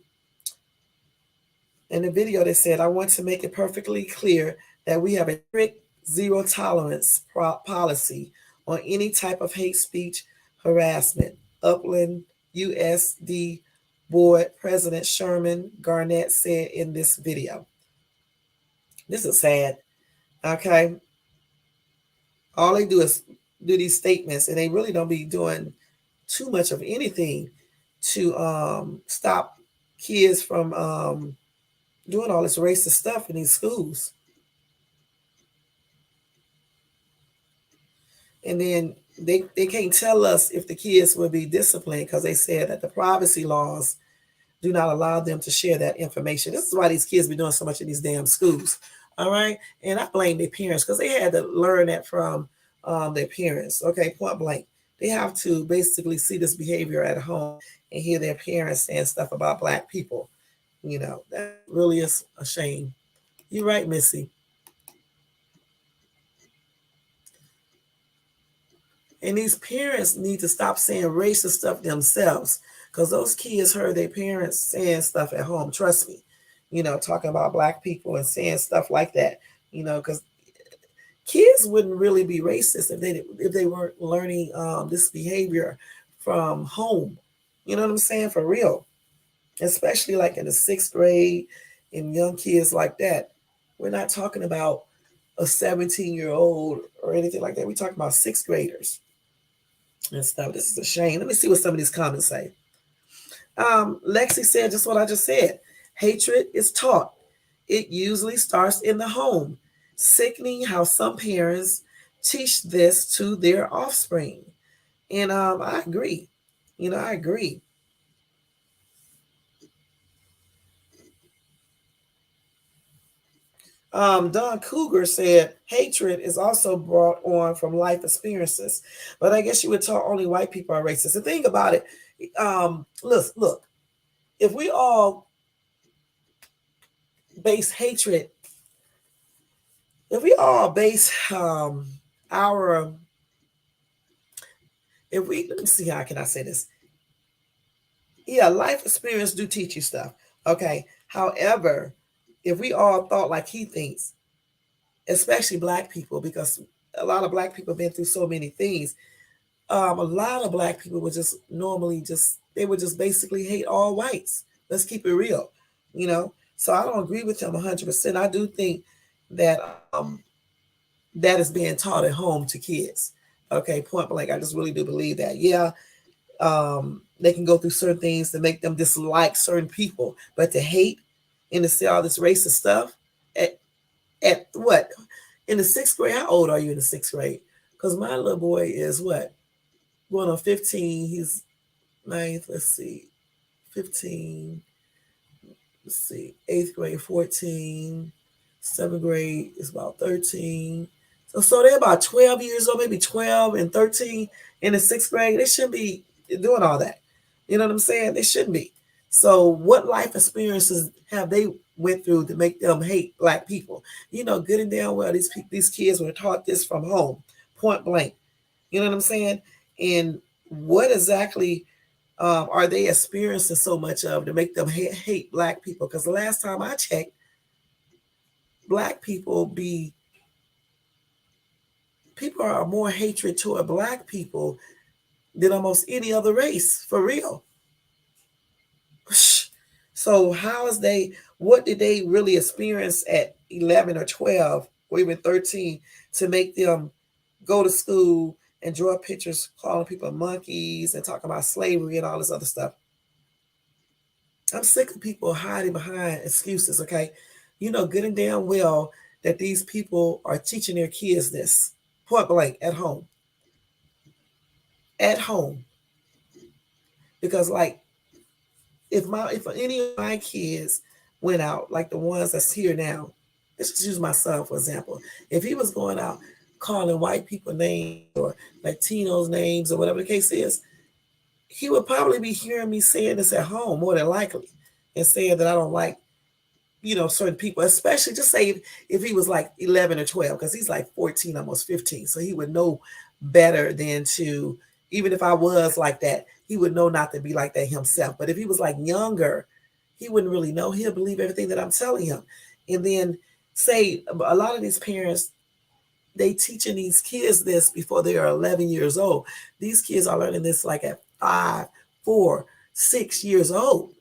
In the video, they said, "I want to make it perfectly clear that we have a strict zero tolerance policy on any type of hate speech harassment." Upland USD Board President Sherman Garnett said in this video. This is sad. Okay. All they do is do these statements, and they really don't be doing too much of anything to stop kids from doing all this racist stuff in these schools. And then they can't tell us if the kids will be disciplined because they said that the privacy laws do not allow them to share that information. This is why these kids be doing so much in these damn schools. All right. And I blame their parents because they had to learn that from their parents. Okay. Point blank. They have to basically see this behavior at home and hear their parents saying stuff about Black people. You know, that really is a shame. You're right, Missy. And these parents need to stop saying racist stuff themselves because those kids heard their parents saying stuff at home. Trust me, talking about Black people and saying stuff like that, because kids wouldn't really be racist if they weren't learning this behavior from home. You know what I'm saying? For real. Especially like in the 6th grade and young kids like that. We're not talking about a 17-year-old or anything like that. We're talking about 6th graders and stuff. This is a shame. Let me see what some of these comments say. Lexi said just what I just said. Hatred is taught. It usually starts in the home. Sickening how some parents teach this to their offspring. And I agree. I agree. Don Cougar said hatred is also brought on from life experiences, but I guess you would tell only white people are racist. The thing about it, look, if we all base hatred, if we all base our, if we, let me see, how can I say this? Yeah, life experience do teach you stuff. Okay. However, if we all thought like he thinks, especially Black people, because a lot of Black people have been through so many things. A lot of Black people would just normally they would just basically hate all whites. Let's keep it real. you know. So I don't agree with him 100%. I do think that that is being taught at home to kids. Okay, point blank. I just really do believe that. Yeah, they can go through certain things to make them dislike certain people, but to hate and to say all this racist stuff at what, in the sixth grade? How old are you in the sixth grade? Because my little boy is what, going on 15. He's ninth. Let's see, 15. Let's see, eighth grade 14. Seventh grade is about 13. So they're about 12 years old, maybe 12 and 13 in the sixth grade. They shouldn't be doing all that. You know what I'm saying? They shouldn't be. So what life experiences have they went through to make them hate black people? You know, good and damn well these kids were taught this from home, point blank. You know what I'm saying? And what exactly are they experiencing so much of to make them hate black people? Because the last time I checked, black people are more hatred toward black people than almost any other race, for real. So what did they really experience at 11 or 12 or even 13 to make them go to school and draw pictures calling people monkeys and talking about slavery and all this other stuff? I'm sick of people hiding behind excuses, okay? You know good and damn well that these people are teaching their kids this, point blank, at home. At home. Because like if any of my kids went out, like the ones that's here now, let's just use my son for example. If he was going out calling white people names or Latinos names or whatever the case is, he would probably be hearing me saying this at home more than likely, and saying that I don't like, certain people, especially just say if he was like 11 or 12, because he's like 14, almost 15. So he would know better than to, even if I was like that, he would know not to be like that himself. But if he was like younger, he wouldn't really know. He'll believe everything that I'm telling him. And then say a lot of these parents, they teaching these kids this before they are 11 years old. These kids are learning this like at 5, 4, 6 years old.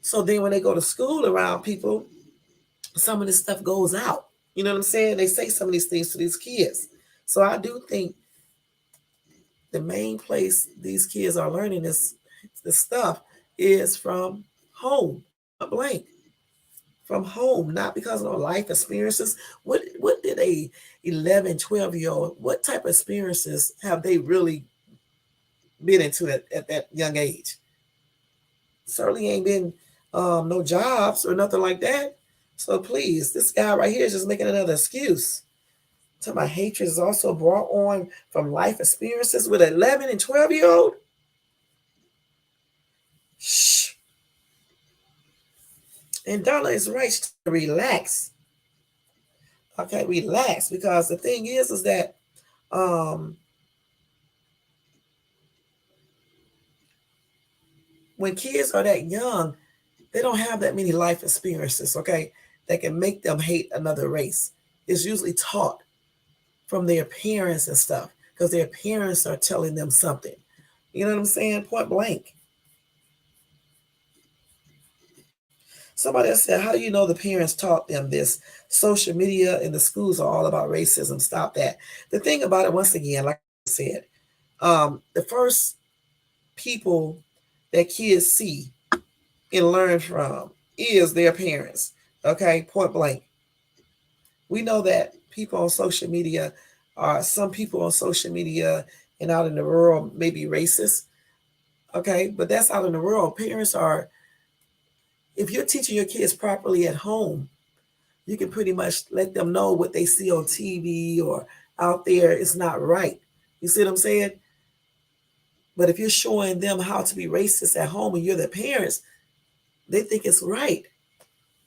So then when they go to school around people, some of this stuff goes out. You know what I'm saying? They say some of these things to these kids. So I do think the main place these kids are learning this stuff is from home, blank. From home, not because of life experiences. What did a 11, 12-year old, what type of experiences have they really been into at that young age? Certainly ain't been no jobs or nothing like that. So please, this guy right here is just making another excuse. So my hatred is also brought on from life experiences with an 11 and 12-year-old. Shh. And Donna is right. Relax. Okay, relax. Because the thing is that when kids are that young, they don't have that many life experiences, okay, that can make them hate another race. It's usually taught from their parents and stuff because their parents are telling them something. You know what I'm saying? Point blank. Somebody else said, how do you know the parents taught them this? Social media and the schools are all about racism. Stop that. The thing about it, once again, like I said, the first people that kids see and learn from is their parents. Okay, point blank. We know that people on social media some people on social media and out in the world may be racist. Okay, but that's out in the world. Parents are, if you're teaching your kids properly at home, you can pretty much let them know what they see on TV or out there is not right. You see what I'm saying? But if you're showing them how to be racist at home and you're the parents, they think it's right.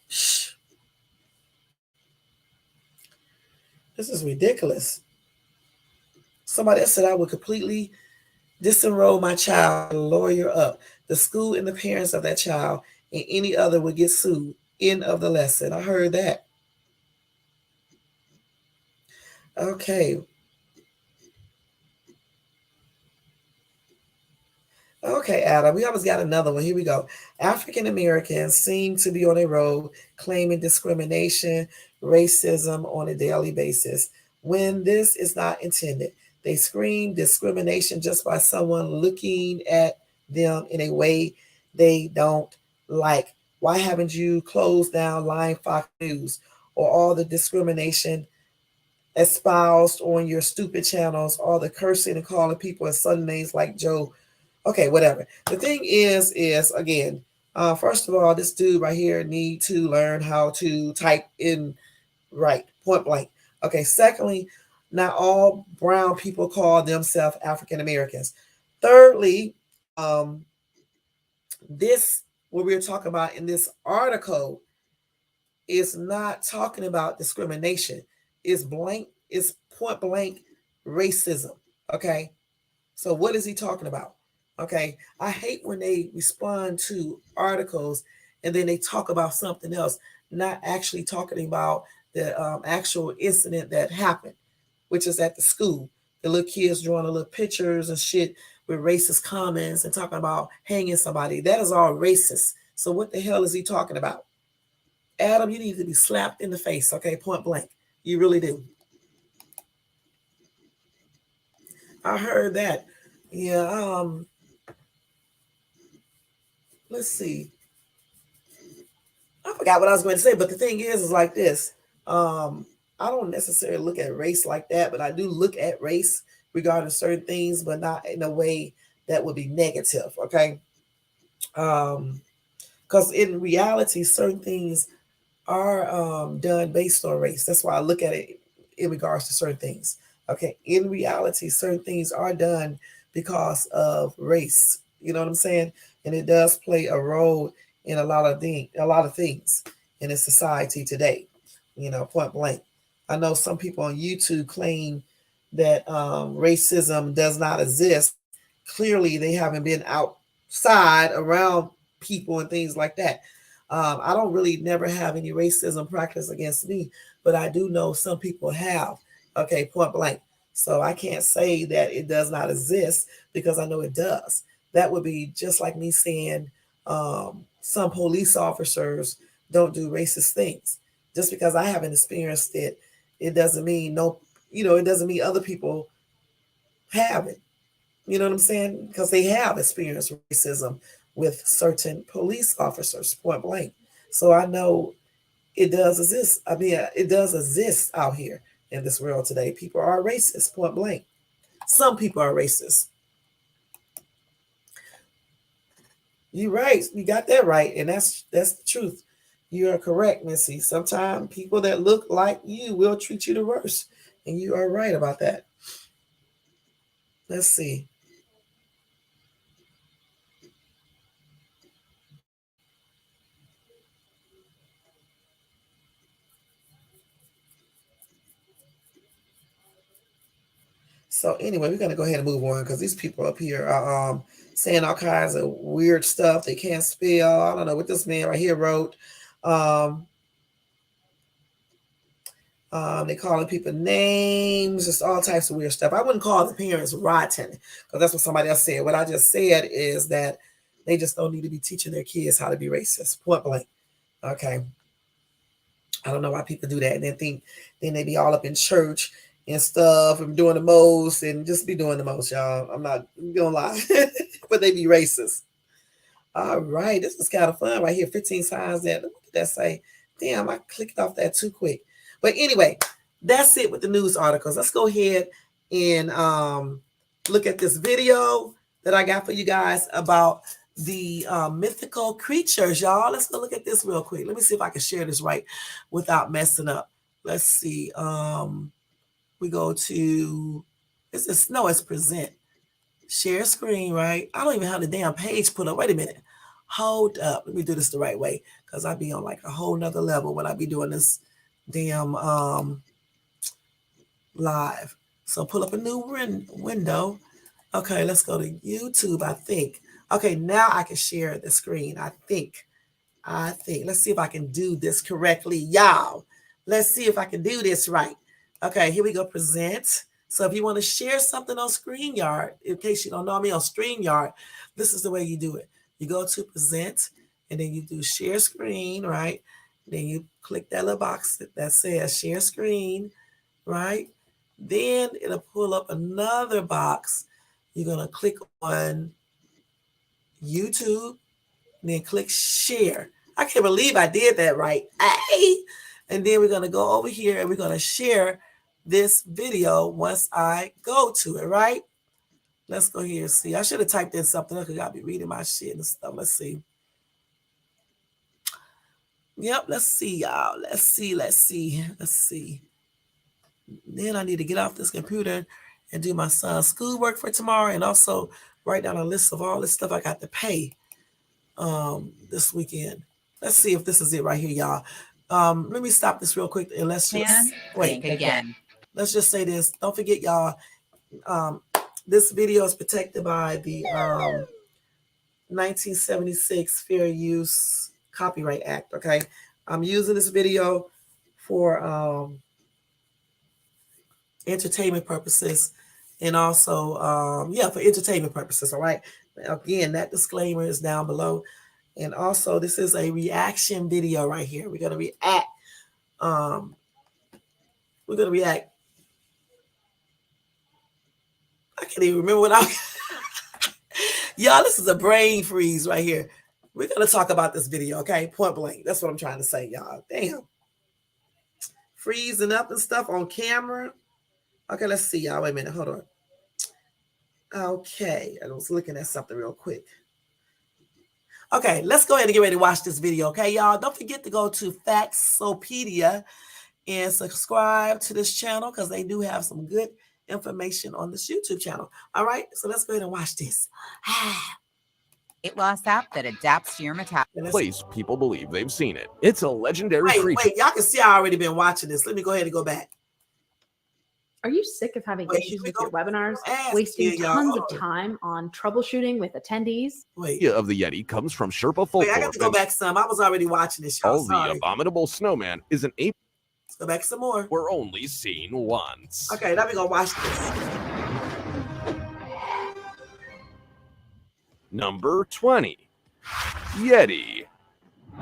Shh. This is ridiculous. Somebody else said I would completely disenroll my child and lawyer up. The school and the parents of that child and any other would get sued. End of the lesson. I heard that. Okay. Okay, Adam, we almost got another one. Here we go. African Americans seem to be on a road claiming discrimination, racism on a daily basis when this is not intended. They scream discrimination just by someone looking at them in a way they don't like. Why haven't you closed down Line Fox News or all the discrimination espoused on your stupid channels, all the cursing and calling people and sudden names like Joe? Okay, whatever. The thing is again, first of all, this dude right here need to learn how to type in right, point blank. Okay, secondly, not all brown people call themselves African Americans. Thirdly, this what we're talking about in this article is not talking about discrimination. It's blank, it's point blank racism. Okay. So what is he talking about? Okay. I hate when they respond to articles and then they talk about something else, not actually talking about the actual incident that happened, which is at the school. The little kids drawing the little pictures and shit with racist comments and talking about hanging somebody. That is all racist. So what the hell is he talking about? Adam, you need to be slapped in the face, okay? Point blank. You really do. I heard that. Yeah, let's see. I forgot what I was going to say, but the thing is like this. I don't necessarily look at race like that, but I do look at race regarding certain things, but not in a way that would be negative, okay? Because in reality, certain things are done based on race. That's why I look at it in regards to certain things. Okay, in reality, certain things are done because of race. You know what I'm saying? And it does play a role in a lot of things in a society today. You know, point blank. I know some people on YouTube claim that racism does not exist. Clearly, they haven't been outside around people and things like that. I don't really never have any racism practice against me, but I do know some people have. Okay, point blank. So I can't say that it does not exist because I know it does. That would be just like me saying some police officers don't do racist things. Just because I haven't experienced it, it doesn't mean no, it doesn't mean other people haven't. You know what I'm saying? Because they have experienced racism with certain police officers, point blank. So I know it does exist. I mean, it does exist out here in this world today. People are racist, point blank. Some people are racist. You're right. You got that right, and that's the truth. You are correct, Missy. Sometimes people that look like you will treat you the worst, and you are right about that. Let's see. So anyway, we're gonna go ahead and move on because these people up here are saying all kinds of weird stuff they can't spell. I don't know what this man right here wrote. Um, they calling people names, just all types of weird stuff. I wouldn't call the parents rotten because that's what somebody else said. What I just said is that they just don't need to be teaching their kids how to be racist. Point blank. Okay. I don't know why people do that and then they be all up in church and stuff and doing the most and just be doing the most, y'all. I'm not gonna lie, but they be racist. All right, this is kind of fun right here. 15 signs that what did that say? Damn, I clicked off that too quick. But anyway, that's it with the news articles. Let's go ahead and look at this video that I got for you guys about the mythical creatures, y'all. Let's go look at this real quick. Let me see if I can share this right without messing up. Let's see. We go to it's present. Share screen, right? I don't even have the damn page put up. Wait a minute. Hold up. Let me do this the right way because I be on like a whole nother level when I be doing this damn live. So pull up a new window. Okay, let's go to YouTube, I think. Okay, now I can share the screen. I think. Let's see if I can do this correctly, y'all. Let's see if I can do this right. Okay, here we go. Present. So if you want to share something on StreamYard, in case you don't know me on StreamYard, this is the way you do it. You go to present, and then you do share screen, right? Then you click that little box that says share screen, right? Then it'll pull up another box. You're going to click on YouTube, and then click share. I can't believe I did that right. Hey! And then we're going to go over here and we're going to share this video once I go to it, right? Let's go here and see. I should have typed in something because I'll be reading my shit and stuff. Let's see. Yep, let's see, y'all. Let's see. Then I need to get off this computer and do my son's schoolwork for tomorrow and also write down a list of all this stuff I got to pay this weekend. Let's see if this is it right here, y'all. Let me stop this real quick and let's just wait again. Let's just say this. Don't forget, y'all, this video is protected by the 1976 Fair Use Copyright Act, okay? I'm using this video for entertainment purposes and also, for entertainment purposes, all right? Again, that disclaimer is down below. And also, this is a reaction video right here. We're going to react. I can't even remember what Y'all, this is a brain freeze right here. We're going to talk about this video, okay? Point blank. That's what I'm trying to say, y'all. Damn. Freezing up and stuff on camera. Okay, let's see, y'all. Wait a minute. Hold on. Okay. I was looking at something real quick. Okay, let's go ahead and get ready to watch this video, okay, y'all? Don't forget to go to Factsopedia and subscribe to this channel because they do have some good information on this YouTube channel. All right, so let's go ahead and watch this. Weight loss app that adapts to your metabolism. Place people believe they've seen it. It's a legendary creature. Wait, y'all can see I already been watching this. Let me go ahead and go back. Are you sick of having issues with your webinars, wasting tons of time on troubleshooting with attendees? The idea of the Yeti comes from Sherpa folklore. Wait, I got to go back some. I was already watching this. The abominable snowman is an ape. Let's go back some more. We're only seen once. Okay, now we're going to watch this. Number 20. Yeti.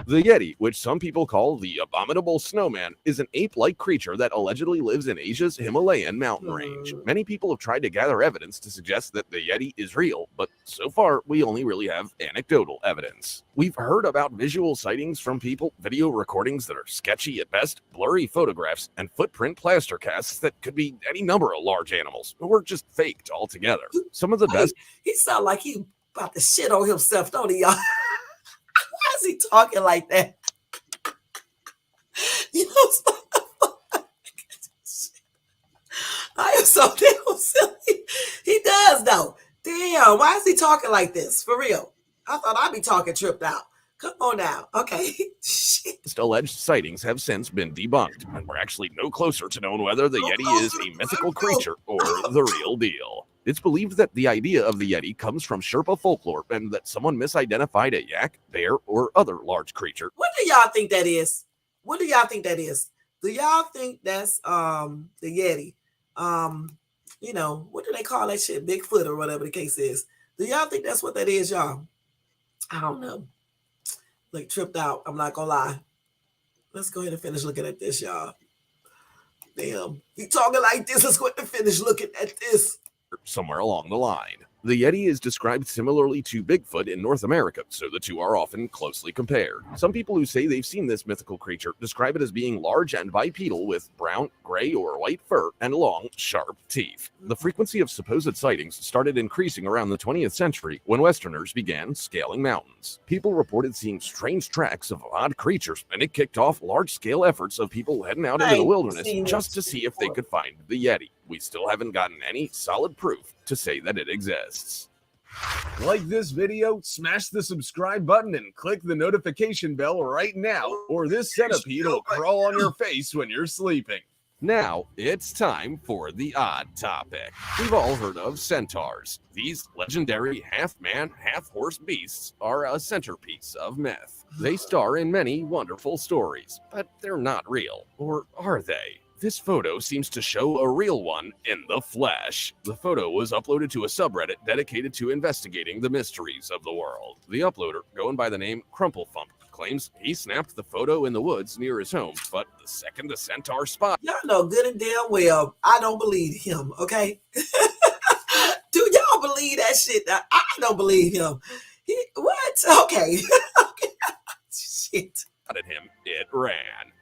The Yeti, which some people call the abominable snowman, is an ape-like creature that allegedly lives in Asia's Himalayan mountain range. Many people have tried to gather evidence to suggest that the Yeti is real, but so far we only really have anecdotal evidence. We've heard about visual sightings from people, video recordings that are sketchy at best, blurry photographs, and footprint plaster casts that could be any number of large animals, or just faked altogether. Some of the best... He sound like he about to shit on himself, don't he, y'all? Why is he talking like that? You know, I am so damn silly. He does, though. Damn, why is he talking like this? For real. I thought I'd be talking tripped out. Come on now. Okay. Alleged sightings have since been debunked, and we're actually no closer to knowing whether the Yeti is a mythical creature or the real deal. It's believed that the idea of the Yeti comes from Sherpa folklore and that someone misidentified a yak, bear, or other large creature. What do y'all think that is? What do y'all think that is? Do y'all think that's the Yeti? You know, what do they call that shit? Bigfoot or whatever the case is. Do y'all think that's what that is, y'all? I don't know. Like tripped out. I'm not gonna lie. Let's go ahead and finish looking at this, y'all. Damn. He talking like this. Let's go ahead and finish looking at this. Somewhere along the line. The Yeti is described similarly to Bigfoot in North America, so the two are often closely compared. Some people who say they've seen this mythical creature describe it as being large and bipedal with brown, gray, or white fur and long, sharp teeth. The frequency of supposed sightings started increasing around the 20th century when Westerners began scaling mountains. People reported seeing strange tracks of odd creatures, and it kicked off large-scale efforts of people heading out into the wilderness just to see if they could find the Yeti. We still haven't gotten any solid proof to say that it exists. Like this video, smash the subscribe button and click the notification bell right now, or this centipede will crawl on your face when you're sleeping. Now, it's time for the odd topic. We've all heard of centaurs. These legendary half-man, half-horse beasts are a centerpiece of myth. They star in many wonderful stories, but they're not real. Or are they? This photo seems to show a real one in the flesh. The photo was uploaded to a subreddit dedicated to investigating the mysteries of the world. The uploader, going by the name Crumplefump, claims he snapped the photo in the woods near his home, but the second the centaur spot... Y'all know good and damn well I don't believe him, okay? Do y'all believe that shit? I don't believe him. What? Okay. Shit. At him, it ran.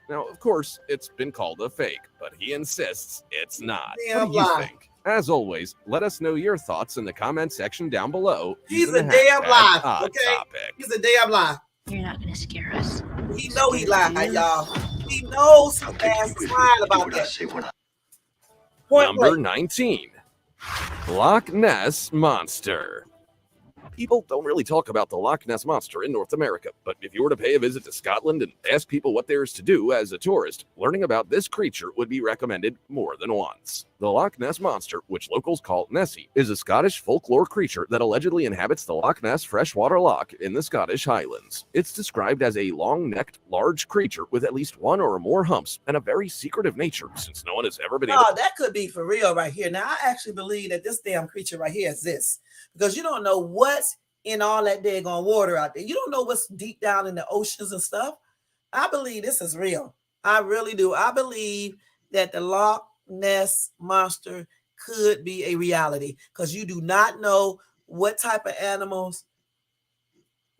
Now, of course, it's been called a fake, but he insists it's not. Damn What do you lie. think? As always, let us know your thoughts in the comment section down below. He's using a the damn hashtag lie, Odd okay? Topic. He's a damn lie. You're not going to scare us. He know he lied, y'all. He knows his ass is lying about that. Point Number blank. 19. Loch Ness Monster. People don't really talk about the Loch Ness Monster in North America, but if you were to pay a visit to Scotland and ask people what there is to do as a tourist, learning about this creature would be recommended more than once. The Loch Ness Monster, which locals call Nessie, is a Scottish folklore creature that allegedly inhabits the Loch Ness freshwater loch in the Scottish Highlands. It's described as a long-necked, large creature with at least one or more humps and a very secretive nature, since no one has ever been able... No, that could be for real right here. Now, I actually believe that this damn creature right here exists because you don't know what's in all that daggone water out there. You don't know what's deep down in the oceans and stuff. I believe this is real. I really do. I believe that the Loch Ness Monster could be a reality because you do not know what type of animals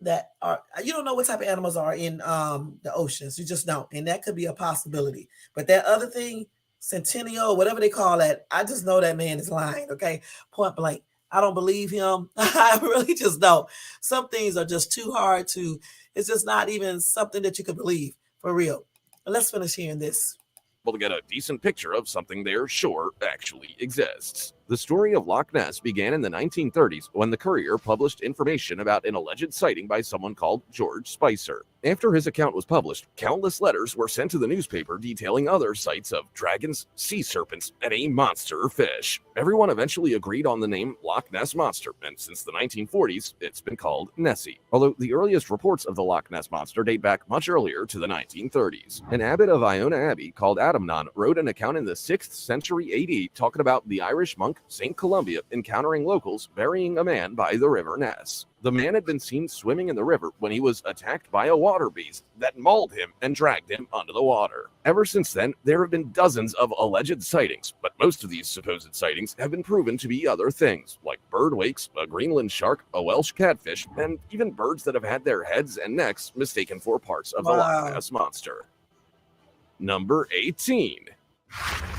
that are, you don't know what type of animals are in the oceans. You just don't. And that could be a possibility. But that other thing, Centennial, whatever they call that, I just know that man is lying. Okay. Point blank. I don't believe him. I really just don't. Some things are just too hard to, it's just not even something that you could believe for real. But let's finish hearing this. To get a decent picture of something they're sure actually exists. The story of Loch Ness began in the 1930s when the Courier published information about an alleged sighting by someone called George Spicer. After his account was published, countless letters were sent to the newspaper detailing other sights of dragons, sea serpents, and a monster fish. Everyone eventually agreed on the name Loch Ness Monster, and since the 1940s, it's been called Nessie. Although the earliest reports of the Loch Ness Monster date back much earlier to the 1930s. An abbot of Iona Abbey called Adamnan wrote an account in the 6th century AD talking about the Irish monk St. Columbia encountering locals burying a man by the River Ness. The man had been seen swimming in the river when he was attacked by a water beast that mauled him and dragged him under the water. Ever since then, there have been dozens of alleged sightings, but most of these supposed sightings have been proven to be other things, like bird wakes, a Greenland shark, a Welsh catfish, and even birds that have had their heads and necks mistaken for parts of the Loch Ness Monster. Number 18.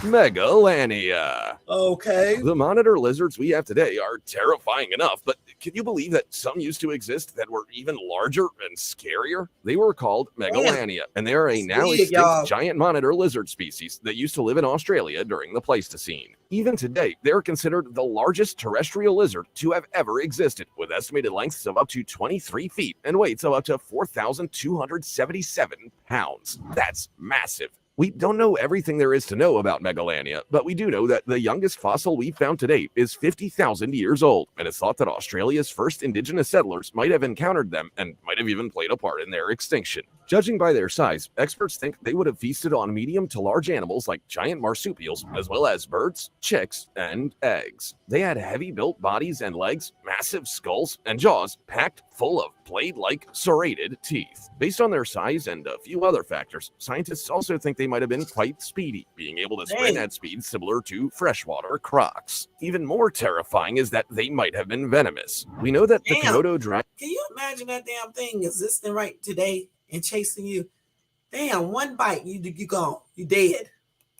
Megalania. Okay. The monitor lizards we have today are terrifying enough, but can you believe that some used to exist that were even larger and scarier? They were called Megalania, and they are a now extinct giant monitor lizard species that used to live in Australia during the Pleistocene. Even today, they're considered the largest terrestrial lizard to have ever existed, with estimated lengths of up to 23 feet and weights of up to 4,277 pounds. That's massive. We don't know everything there is to know about Megalania, but we do know that the youngest fossil we've found to date is 50,000 years old, and it's thought that Australia's first indigenous settlers might have encountered them and might have even played a part in their extinction. Judging by their size, experts think they would have feasted on medium to large animals like giant marsupials, as well as birds, chicks, and eggs. They had heavy-built bodies and legs, massive skulls, and jaws packed full of blade-like serrated teeth. Based on their size and a few other factors, scientists also think they might have been quite speedy, being able to sprint at speeds similar to freshwater crocs. Even more terrifying is that they might have been venomous. We know that the Komodo dragon... Can you imagine that damn thing existing right today and chasing you? Damn, one bite, you gone. You dead.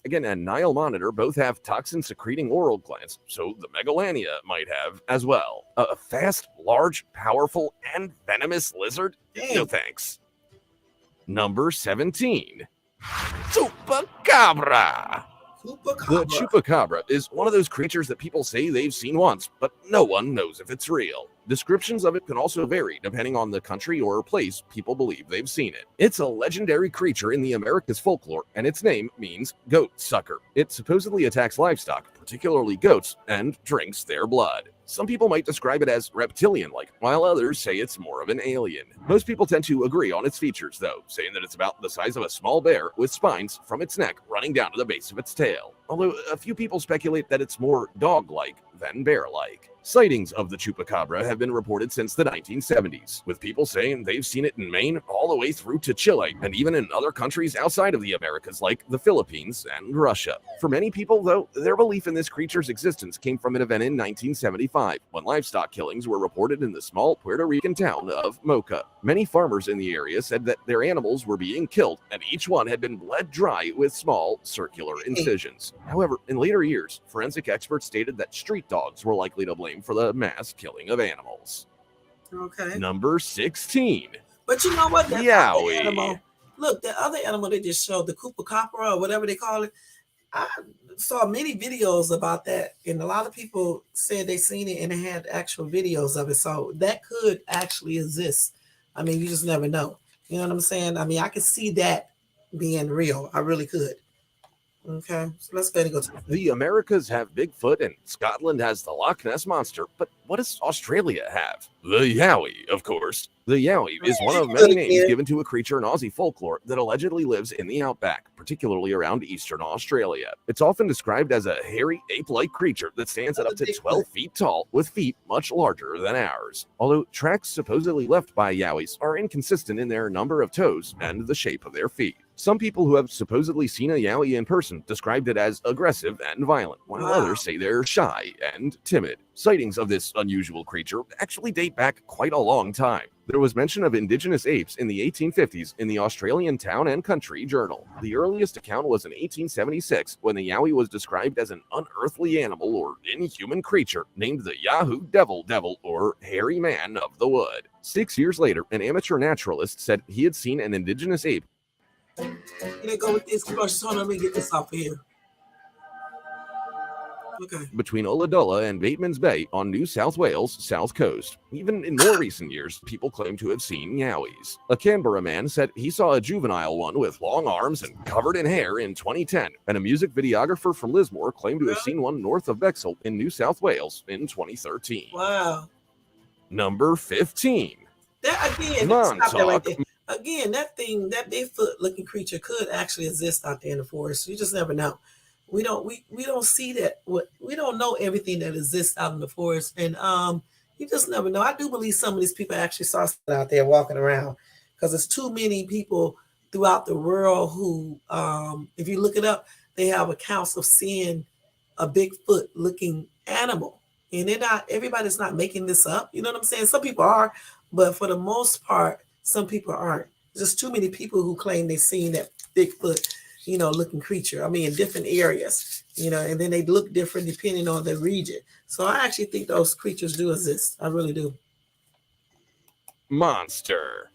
Again, and Nile monitor both have toxin-secreting oral glands, so the Megalania might have as well. A fast, large, powerful, and venomous lizard? Damn. No thanks. Number 17. Chupacabra. The chupacabra is one of those creatures that people say they've seen once, but no one knows if it's real. Descriptions of it can also vary depending on the country or place people believe they've seen it. It's a legendary creature in the Americas folklore, and its name means goat sucker. It supposedly attacks livestock, particularly goats, and drinks their blood. Some people might describe it as reptilian-like, while others say it's more of an alien. Most people tend to agree on its features, though, saying that it's about the size of a small bear with spines from its neck running down to the base of its tail. Although a few people speculate that it's more dog-like than bear-like. Sightings of the chupacabra have been reported since the 1970s, with people saying they've seen it in Maine all the way through to Chile, and even in other countries outside of the Americas like the Philippines and Russia. For many people, though, their belief in this creature's existence came from an event in 1975, when livestock killings were reported in the small Puerto Rican town of Moca. Many farmers in the area said that their animals were being killed, and each one had been bled dry with small, circular incisions. However, in later years, forensic experts stated that street dogs were likely to blame for the mass killing of animals. Okay. Number 16. But you know what? That other Yowie. animal, look, the other animal they just showed, the chupacabra or whatever they call it, I saw many videos about that, and a lot of people said they seen it and they had actual videos of it. So that could actually exist. I mean, you just never know. You know what I'm saying? I mean, I could see that being real. I really could. Okay, so let's go ahead and go to The Americas have Bigfoot and Scotland has the Loch Ness Monster, but what does Australia have? The Yowie, of course. The Yowie is one of many names given to a creature in Aussie folklore that allegedly lives in the outback, particularly around eastern Australia. It's often described as a hairy, ape-like creature that stands at up to 12 feet tall, with feet much larger than ours. Although tracks supposedly left by Yowies are inconsistent in their number of toes and the shape of their feet. Some people who have supposedly seen a Yowie in person described it as aggressive and violent, while others say they're shy and timid. Sightings of this unusual creature actually date back quite a long time. There was mention of indigenous apes in the 1850s in the Australian Town and Country Journal. The earliest account was in 1876, when the Yowie was described as an unearthly animal or inhuman creature named the Yahoo Devil or Hairy Man of the Wood. 6 years later, an amateur naturalist said he had seen an indigenous ape. Let's go with this question. Hold on, let me get this off of here. Okay. Between Ulladulla and Bateman's Bay on New South Wales' south coast. Even in more recent years, people claim to have seen Yowies. A Canberra man said he saw a juvenile one with long arms and covered in hair in 2010, and a music videographer from Lismore claimed to have seen one north of Bexhill in New South Wales in 2013. Wow. Number 15. That again, stop that right there. Again, that thing, that Bigfoot-looking creature could actually exist out there in the forest. You just never know. We don't see that. We don't know everything that exists out in the forest, and you just never know. I do believe some of these people actually saw something out there walking around, because there's too many people throughout the world who, if you look it up, they have accounts of seeing a Bigfoot-looking animal, and everybody's not making this up. You know what I'm saying? Some people are, but for the most part, some people aren't. There's just too many people who claim they've seen that Bigfoot, looking creature. I mean, in different areas, and then they look different depending on the region. So I actually think those creatures do exist. I really do. Monster.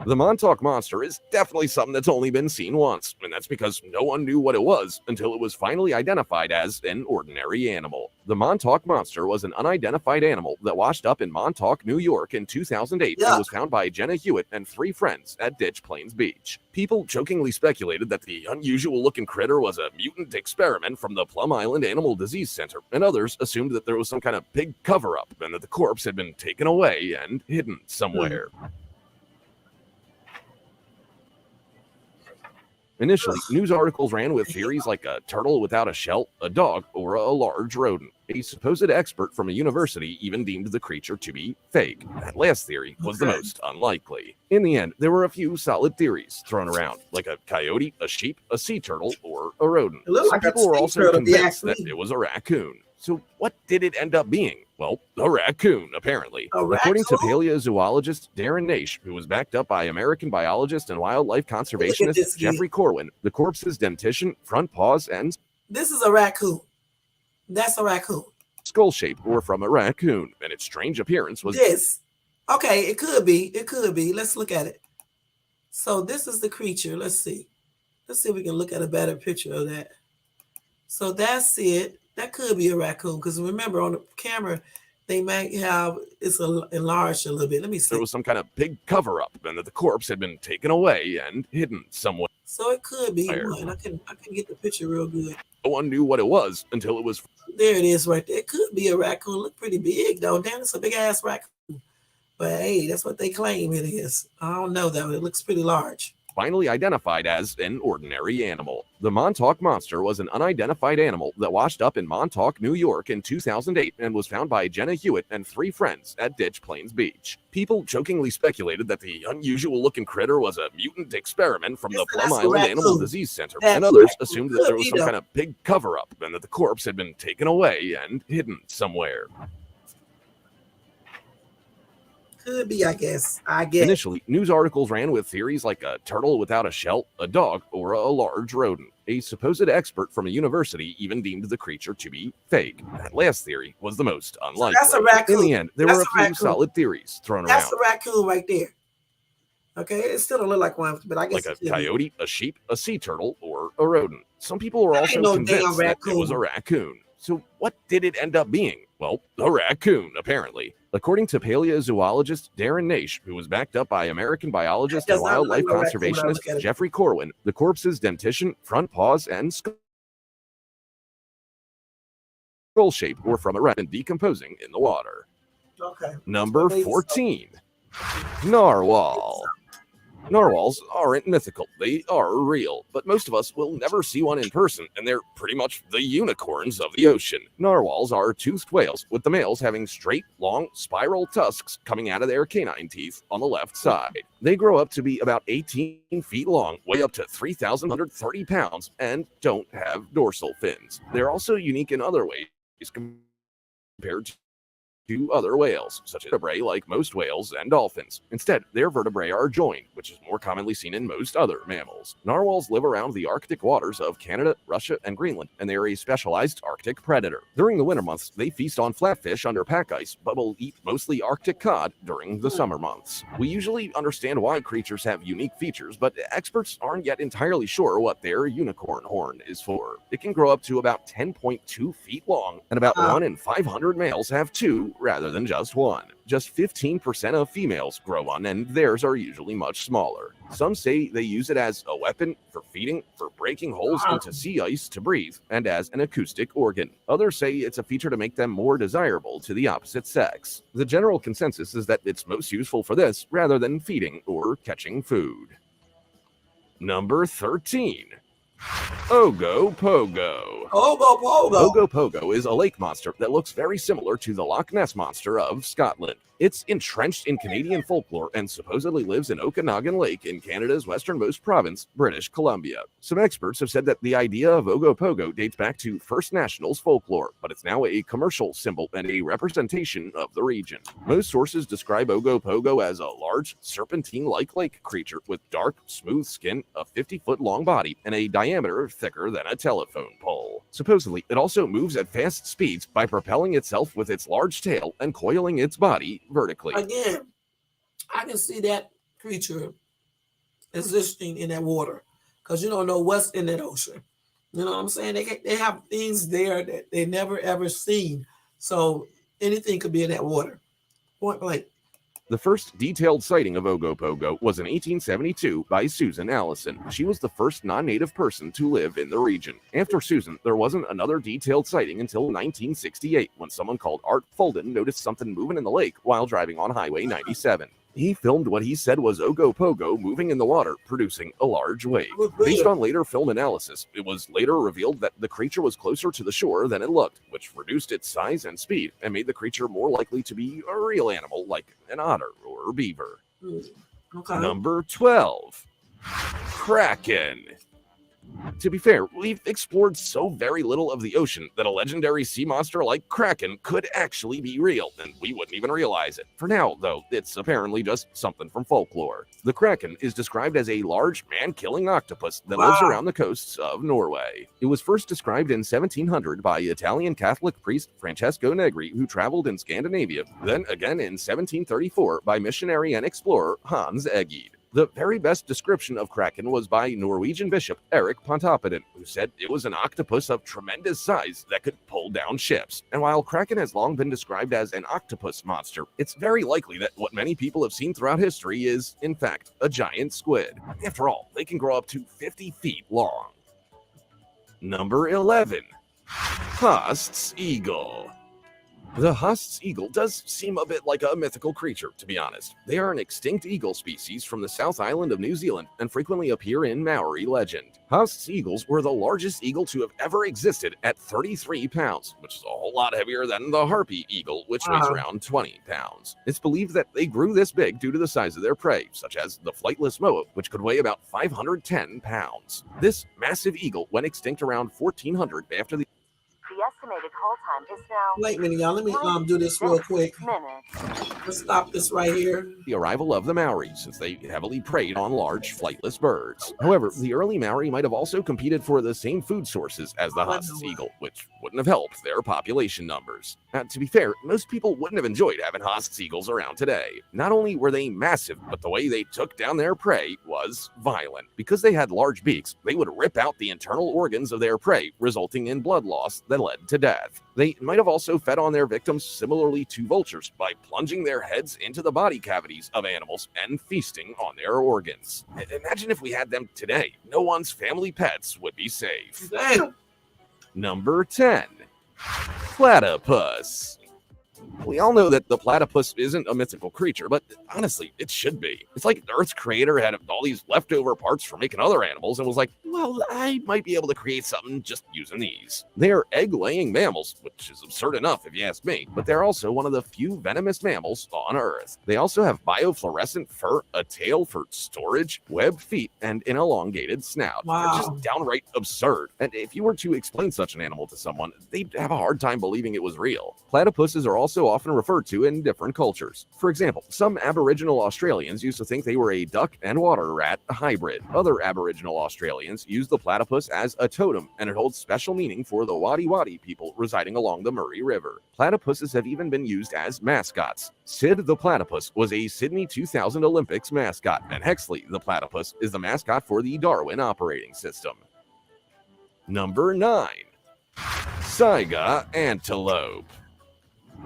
The Montauk Monster is definitely something that's only been seen once, and that's because no one knew what it was until it was finally identified as an ordinary animal. The Montauk Monster was an unidentified animal that washed up in Montauk, New York in 2008 and was found by Jenna Hewitt and 3 friends at Ditch Plains Beach. People jokingly speculated that the unusual-looking critter was a mutant experiment from the Plum Island Animal Disease Center, and others assumed that there was some kind of big cover-up and that the corpse had been taken away and hidden somewhere. Initially, news articles ran with theories like a turtle without a shell, a dog, or a large rodent. A supposed expert from a university even deemed the creature to be fake. That last theory was the most unlikely. In the end, there were a few solid theories thrown around, like a coyote, a sheep, a sea turtle, or a rodent. Some people were also convinced that it was a raccoon. So what did it end up being? Well, a raccoon, apparently. According to paleozoologist Darren Naish, who was backed up by American biologist and wildlife conservationist Jeffrey Corwin, the corpse's dentition, front paws, and... This is a raccoon. That's a raccoon. Skull shape were from a raccoon, and its strange appearance was... This. Okay, it could be. It could be. Let's look at it. So this is the creature. Let's see. Let's see if we can look at a better picture of that. So that's it. That could be a raccoon, because remember on the camera, they might have it's enlarged a little bit. Let me see. There was some kind of big cover-up, and that the corpse had been taken away and hidden somewhere. So it could be one. I can get the picture real good. No one knew what it was until it was. There it is right there. It could be a raccoon. Look pretty big though. Damn, it's a big ass raccoon. But hey, that's what they claim it is. I don't know though. It looks pretty large. Finally identified as an ordinary animal. The Montauk Monster was an unidentified animal that washed up in Montauk, New York in 2008 and was found by Jenna Hewitt and 3 friends at Ditch Plains Beach. People jokingly speculated that the unusual-looking critter was a mutant experiment from the Plum Island Animal Disease Center, and others assumed that there was some kind of big cover-up and that the corpse had been taken away and hidden somewhere. Could be, I guess. Initially, news articles ran with theories like a turtle without a shell, a dog, or a large rodent. A supposed expert from a university even deemed the creature to be fake. That last theory was the most unlikely. That's a raccoon. In the end, there were a few solid theories thrown around. That's a raccoon right there. Okay, it still don't look like one, but I guess like a coyote, a sheep, a sea turtle, or a rodent. Some people were also convinced that it was a raccoon. So what did it end up being? Well, a raccoon, apparently. According to paleozoologist Darren Naish, who was backed up by American biologist and wildlife conservationist Jeffrey Corwin, the corpse's dentition, front paws, and skull shape were from a rat and decomposing in the water. Okay. Number 14. Narwhal. Narwhals aren't mythical, they are real, but most of us will never see one in person, and they're pretty much the unicorns of the ocean. Narwhals are toothed whales, with the males having straight, long, spiral tusks coming out of their canine teeth on the left side. They grow up to be about 18 feet long, weigh up to 3,130 pounds, and don't have dorsal fins. They're also unique in other ways compared to other whales, such as vertebrae like most whales and dolphins. Instead, their vertebrae are joined, which is more commonly seen in most other mammals. Narwhals live around the Arctic waters of Canada, Russia, and Greenland, and they are a specialized Arctic predator. During the winter months, they feast on flatfish under pack ice, but will eat mostly Arctic cod during the summer months. We usually understand why creatures have unique features, but experts aren't yet entirely sure what their unicorn horn is for. It can grow up to about 10.2 feet long, and about 1 in 500 males have 2 rather than just 1. Just 15% of females grow one, and theirs are usually much smaller. Some say they use it as a weapon, for feeding, for breaking holes into sea ice to breathe, and as an acoustic organ. Others say it's a feature to make them more desirable to the opposite sex. The general consensus is that it's most useful for this rather than feeding or catching food. Number 13. Ogopogo. Ogopogo is a lake monster that looks very similar to the Loch Ness Monster of Scotland. It's entrenched in Canadian folklore and supposedly lives in Okanagan Lake in Canada's westernmost province, British Columbia. Some experts have said that the idea of Ogopogo dates back to First Nationals folklore, but it's now a commercial symbol and a representation of the region. Most sources describe Ogopogo as a large, serpentine-like lake creature with dark, smooth skin, a 50-foot-long body, and a diameter thicker than a telephone pole. Supposedly, it also moves at fast speeds by propelling itself with its large tail and coiling its body vertically. Again, I can see that creature existing in that water because you don't know what's in that ocean. You know what I'm saying? They have things there that they never ever seen. So anything could be in that water. Point blank. The first detailed sighting of Ogopogo was in 1872 by Susan Allison. She was the first non-native person to live in the region. After Susan, there wasn't another detailed sighting until 1968, when someone called Art Fulden noticed something moving in the lake while driving on Highway 97. He filmed what he said was Ogopogo moving in the water, producing a large wave. Based on later film analysis, it was later revealed that the creature was closer to the shore than it looked, which reduced its size and speed and made the creature more likely to be a real animal like an otter or a beaver. Okay. Number 12. Kraken. To be fair, we've explored so very little of the ocean that a legendary sea monster like Kraken could actually be real, and we wouldn't even realize it. For now, though, it's apparently just something from folklore. The Kraken is described as a large, man-killing octopus that lives around the coasts of Norway. It was first described in 1700 by Italian Catholic priest Francesco Negri, who traveled in Scandinavia, then again in 1734 by missionary and explorer Hans Egede. The very best description of Kraken was by Norwegian bishop Erik Pontoppidan, who said it was an octopus of tremendous size that could pull down ships. And while Kraken has long been described as an octopus monster, it's very likely that what many people have seen throughout history is, in fact, a giant squid. After all, they can grow up to 50 feet long. Number 11. Haast's Eagle. The Haast's eagle does seem a bit like a mythical creature, to be honest. They are an extinct eagle species from the South Island of New Zealand and frequently appear in Maori legend. Haast's eagles were the largest eagle to have ever existed at 33 pounds, which is a whole lot heavier than the harpy eagle, which weighs around 20 pounds. It's believed that they grew this big due to the size of their prey, such as the flightless moa, which could weigh about 510 pounds. This massive eagle went extinct around 1400 after the estimated call time is now. Wait a minute, y'all. Let me do this real quick. Let's stop this right here. The arrival of the Maori, since they heavily preyed on large flightless birds. However, the early Maori might have also competed for the same food sources as the Haast's eagle, which wouldn't have helped their population numbers. Now, to be fair, most people wouldn't have enjoyed having Haast's eagles around today. Not only were they massive, but the way they took down their prey was violent. Because they had large beaks, they would rip out the internal organs of their prey, resulting in blood loss that led to death. They might have also fed on their victims similarly to vultures by plunging their heads into the body cavities of animals and feasting on their organs. Imagine if we had them today. No one's family pets would be safe. Damn. Number 10. Platypus. We all know that the platypus isn't a mythical creature, but honestly, it should be. It's like the Earth's creator had all these leftover parts from making other animals and was like, well, I might be able to create something just using these. They are egg-laying mammals, which is absurd enough if you ask me, but they're also one of the few venomous mammals on Earth. They also have biofluorescent fur, a tail for storage, webbed feet, and an elongated snout. Wow. They're just downright absurd. And if you were to explain such an animal to someone, they'd have a hard time believing it was real. Platypuses are also often referred to in different cultures. For example, some Aboriginal Australians used to think they were a duck and water rat hybrid. Other Aboriginal Australians use the platypus as a totem, and it holds special meaning for the Wadi Wadi people residing along the Murray River. Platypuses have even been used as mascots. Sid the platypus was a Sydney 2000 Olympics mascot, and Hexley the platypus is the mascot for the Darwin operating system. Number 9. Saiga antelope.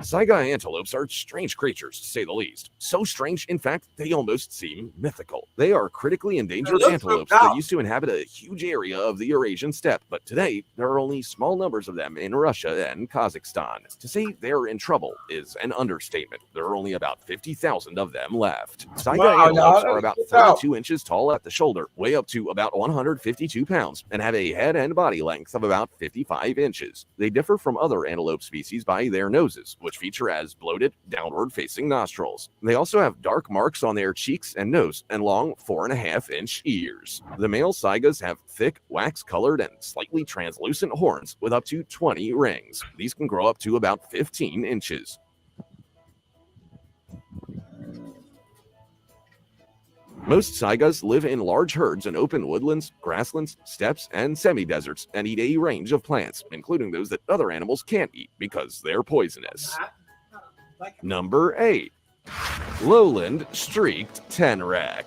Saiga antelopes are strange creatures, to say the least. So strange, in fact, they almost seem mythical. They are critically endangered antelopes that used to inhabit a huge area of the Eurasian steppe, but today there are only small numbers of them in Russia and Kazakhstan. To say they're in trouble is an understatement. There are only about 50,000 of them left. Saiga antelopes are about 32 inches tall at the shoulder, weigh up to about 152 pounds, and have a head and body length of about 55 inches. They differ from other antelope species by their noses, which feature as bloated, downward-facing nostrils. They also have dark marks on their cheeks and nose and long 4.5-inch ears. The male saigas have thick, wax-colored, and slightly translucent horns with up to 20 rings. These can grow up to about 15 inches. Most saigas live in large herds in open woodlands, grasslands, steppes, and semi-deserts, and eat a range of plants, including those that other animals can't eat because they're poisonous. Number 8. Lowland streaked tenrec.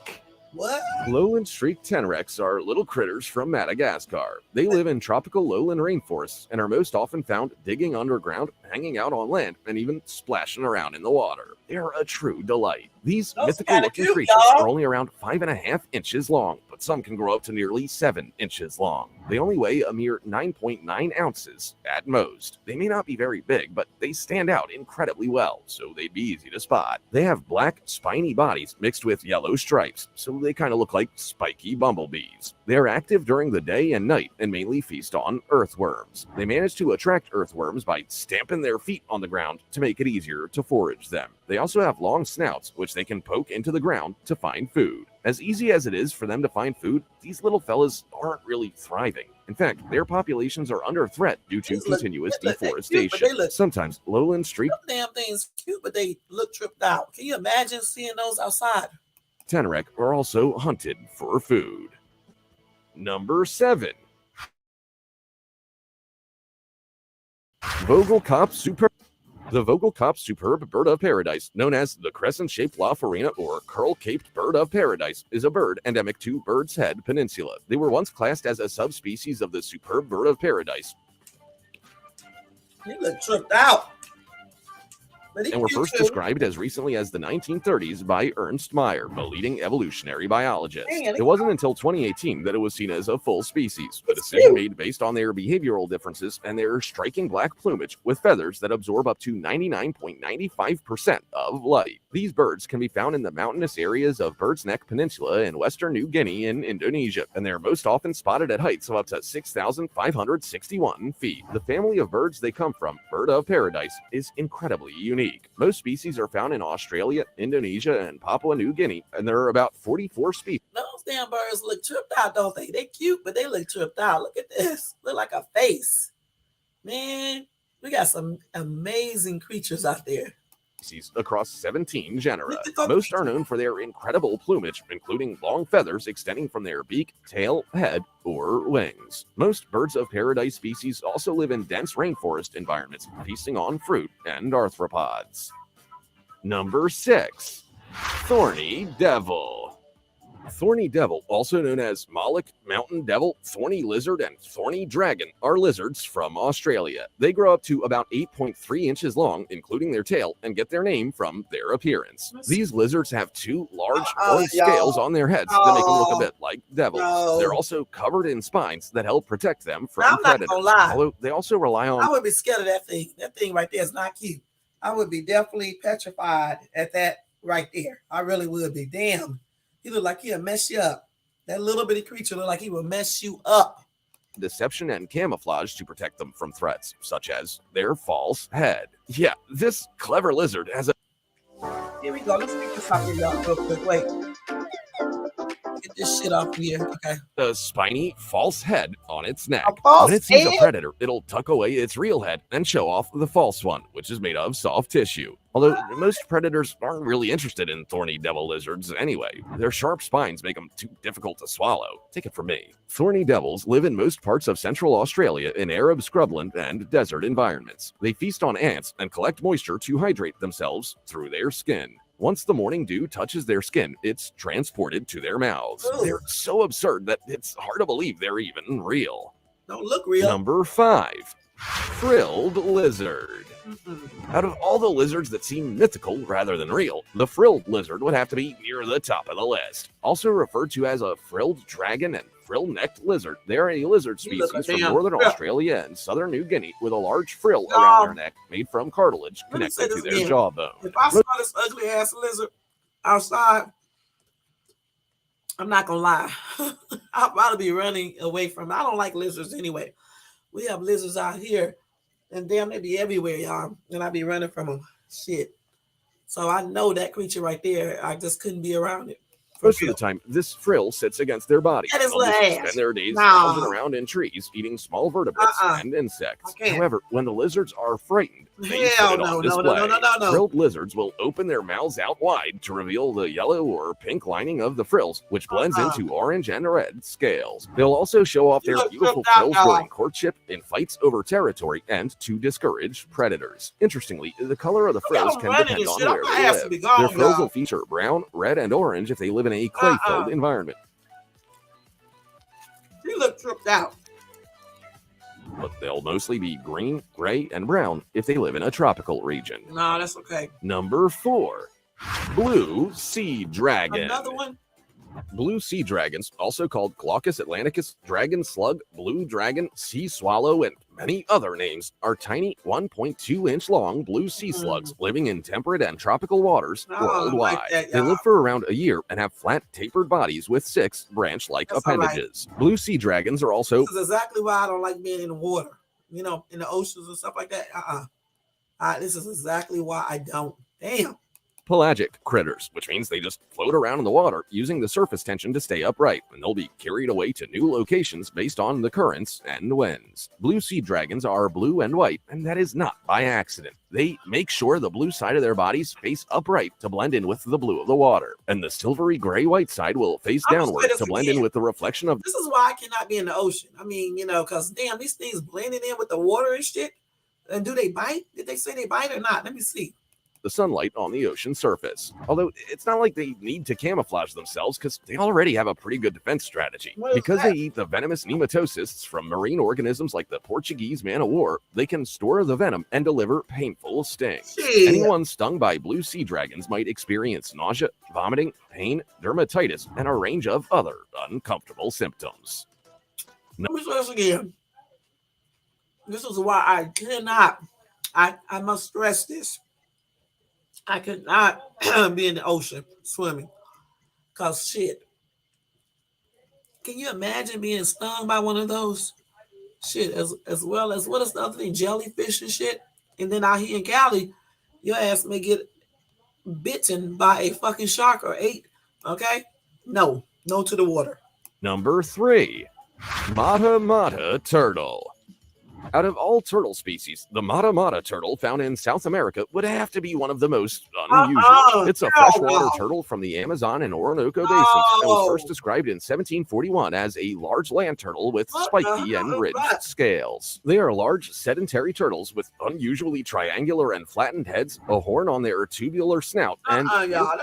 What? Lowland streaked tenrecs are little critters from Madagascar. They live in tropical lowland rainforests and are most often found digging underground, hanging out on land, and even splashing around in the water. They're a true delight. These mythical-looking creatures are only around 5.5 inches long, but some can grow up to nearly 7 inches long. They only weigh a mere 9.9 ounces at most. They may not be very big, but they stand out incredibly well, so they'd be easy to spot. They have black, spiny bodies mixed with yellow stripes, so they kind of look like spiky bumblebees. They're active during the day and night and mainly feast on earthworms. They manage to attract earthworms by stamping their feet on the ground to make it easier to forage them. They also have long snouts, which they can poke into the ground to find food. As easy as it is for them to find food, these little fellas aren't really thriving. In fact, their populations are under threat due to continuous deforestation. Sometimes lowland streaked damn things cute, but they look tripped out. Can you imagine seeing those outside? tenrec are also hunted for food. Number 7. Vogelkop super. The Vogelkopf superb bird of paradise, known as the crescent-shaped La Farina or curl-caped bird of paradise, is a bird endemic to Bird's Head Peninsula. They were once classed as a subspecies of the superb bird of paradise. He look tripped out. And were first described as recently as the 1930s by Ernst Mayr, a leading evolutionary biologist. It wasn't until 2018 that it was seen as a full species, a decision made based on their behavioral differences and their striking black plumage with feathers that absorb up to 99.95% of light. These birds can be found in the mountainous areas of Bird's Neck Peninsula in western New Guinea and Indonesia, and they are most often spotted at heights of up to 6,561 feet. The family of birds they come from, bird of paradise, is incredibly unique. Most species are found in Australia, Indonesia, and Papua New Guinea, and there are about 44 species. Those damn birds look tripped out, don't they? They cute, but they look tripped out. Look at this. Look like a face. Man, we got some amazing creatures out there. Across 17 genera. Most are known for their incredible plumage, including long feathers extending from their beak, tail, head, or wings. Most birds of paradise species also live in dense rainforest environments, feasting on fruit and arthropods. Number 6. Thorny Devil. Thorny devil, also known as Moloch, mountain devil, thorny lizard, and thorny dragon, are lizards from Australia. They grow up to about 8.3 inches long, including their tail, and get their name from their appearance. These lizards have two large horned scales on their heads that make them look a bit like devils. They're also covered in spines that help protect them from predators. Although they also rely on... I would be scared of that thing. That thing right there is not cute. I would be definitely petrified at that right there. I really would be. Damn. He look like he'll mess you up. That little bitty creature look like he will mess you up. Deception and camouflage to protect them from threats, such as their false head. Yeah, this clever lizard has a... Here we go. Let's get this off here, y'all, real quick. Wait. Get this shit off here. Okay. A spiny false head on its neck. When it sees a predator, it'll tuck away its real head and show off the false one, which is made of soft tissue. Although most predators aren't really interested in thorny devil lizards anyway. Their sharp spines make them too difficult to swallow. Take it from me. Thorny devils live in most parts of central Australia in arid scrubland and desert environments. They feast on ants and collect moisture to hydrate themselves through their skin. Once the morning dew touches their skin, it's transported to their mouths. Ooh. They're so absurd that it's hard to believe they're even real. Don't look real. Number 5. Frilled lizard. Out of all the lizards that seem mythical rather than real, the frilled lizard would have to be near the top of the list. Also referred to as a frilled dragon and frill-necked lizard, they are a lizard species from northern Australia and southern New Guinea with a large frill around their neck made from cartilage connected to their jawbone. If I saw this ugly ass lizard outside, I'm not gonna lie, I'll probably be running away from it. I don't like lizards anyway. We have lizards out here, and damn, they be everywhere, y'all. And I be running from them. Shit. So I know that creature right there. I just couldn't be around it. Most of the time, this frill sits against their body. That is They'll just ass. spend their days lounging around in trees, eating small vertebrates and insects. However, when the lizards are frightened, they put it on display. No. Frilled lizards will open their mouths out wide to reveal the yellow or pink lining of the frills, which blends into orange and red scales. They'll also show off their beautiful frills during courtship, in fights over territory, and to discourage predators. Interestingly, the color of the frills can depend on where they live. Their frills will feature brown, red, and orange if they live in a clay-filled environment. You look tripped out. But they'll mostly be green, gray, and brown if they live in a tropical region. No, that's okay. Number 4. Blue sea dragon. Another one? Blue sea dragons, also called Glaucus atlanticus, dragon slug, blue dragon, sea swallow, and many other names, are tiny 1.2-inch long blue sea slugs living in temperate and tropical waters worldwide. They live for around a year and have flat, tapered bodies with 6 branch-like appendages. Blue sea dragons are also... This is exactly why I don't like being in the water, you know, in the oceans and stuff like that. This is exactly why I don't. Damn. Pelagic critters, which means they just float around in the water using the surface tension to stay upright, and they'll be carried away to new locations based on the currents and winds. Blue sea dragons are blue and white, and that is not by accident. They make sure the blue side of their bodies face upright to blend in with the blue of the water, and the silvery gray-white side will face downward to blend in with the reflection of... This is why I cannot be in the ocean. I mean, you know, because damn, these things blending in with the water and shit. And do they bite? Did they say they bite or not? Let me see. The sunlight on the ocean surface. Although it's not like they need to camouflage themselves because they already have a pretty good defense strategy. Because they eat the venomous nematocysts from marine organisms like the Portuguese man of war, they can store the venom and deliver painful stings. Anyone stung by blue sea dragons might experience nausea, vomiting, pain, dermatitis, and a range of other uncomfortable symptoms. Let me say this again. This is why I cannot, I must stress this. I could not be in the ocean swimming. Cause shit. Can you imagine being stung by one of those? Shit, as well as what is the other thing? Jellyfish and shit. And then out here in Cali, your ass may get bitten by a fucking shark or ate. Okay? No to the water. Number 3, Mata Mata turtle. Out of all turtle species, the Mata Mata turtle found in South America would have to be one of the most unusual. It's a freshwater turtle from the Amazon and Orinoco basins and was first described in 1741 as a large land turtle with spiky and ridged scales. They are large sedentary turtles with unusually triangular and flattened heads, a horn on their tubular snout, and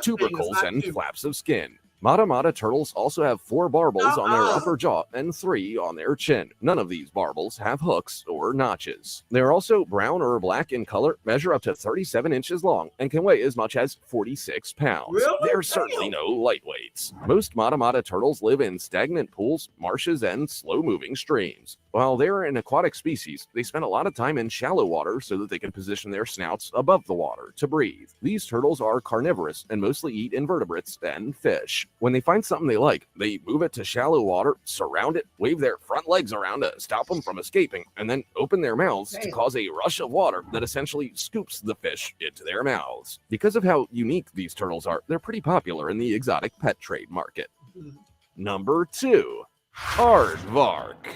tubercles and flaps of skin. Mata Mata turtles also have 4 barbels on their upper jaw and 3 on their chin. None of these barbels have hooks or notches. They are also brown or black in color, measure up to 37 inches long, and can weigh as much as 46 pounds. Really? They're certainly no lightweights. Most Mata Mata turtles live in stagnant pools, marshes, and slow-moving streams. While they're an aquatic species, they spend a lot of time in shallow water so that they can position their snouts above the water to breathe. These turtles are carnivorous and mostly eat invertebrates and fish. When they find something they like, they move it to shallow water, surround it, wave their front legs around to stop them from escaping, and then open their mouths to cause a rush of water that essentially scoops the fish into their mouths. Because of how unique these turtles are, they're pretty popular in the exotic pet trade market. Number 2, Aardvark.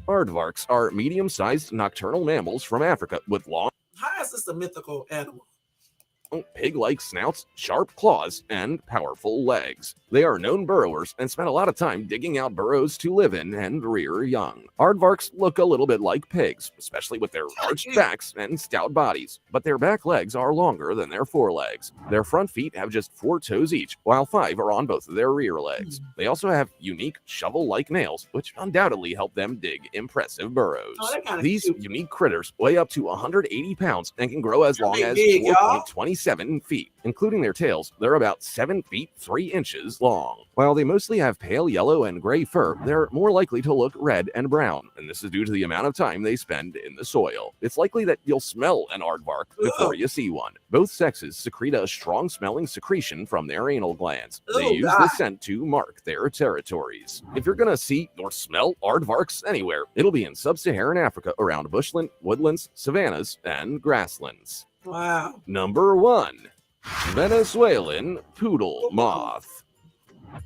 Aardvarks are medium-sized nocturnal mammals from Africa with long, How is this a mythical animal? pig-like snouts, sharp claws, and powerful legs. They are known burrowers and spend a lot of time digging out burrows to live in and rear young. Aardvarks look a little bit like pigs, especially with their arched backs and stout bodies, but their back legs are longer than their forelegs. Their front feet have just 4 toes each, while 5 are on both of their rear legs. They also have unique shovel-like nails, which undoubtedly help them dig impressive burrows. These unique critters weigh up to 180 pounds and can grow as long as 4.27 feet. Including their tails, they're about 7 feet 3 inches long. While they mostly have pale yellow and gray fur, they're more likely to look red and brown, and this is due to the amount of time they spend in the soil. It's likely that you'll smell an aardvark before you see one. Both sexes secrete a strong-smelling secretion from their anal glands. They use the scent to mark their territories. If you're gonna see or smell aardvarks anywhere, it'll be in sub-Saharan Africa around bushland, woodlands, savannas, and grasslands. Wow. Number 1, Venezuelan poodle moth.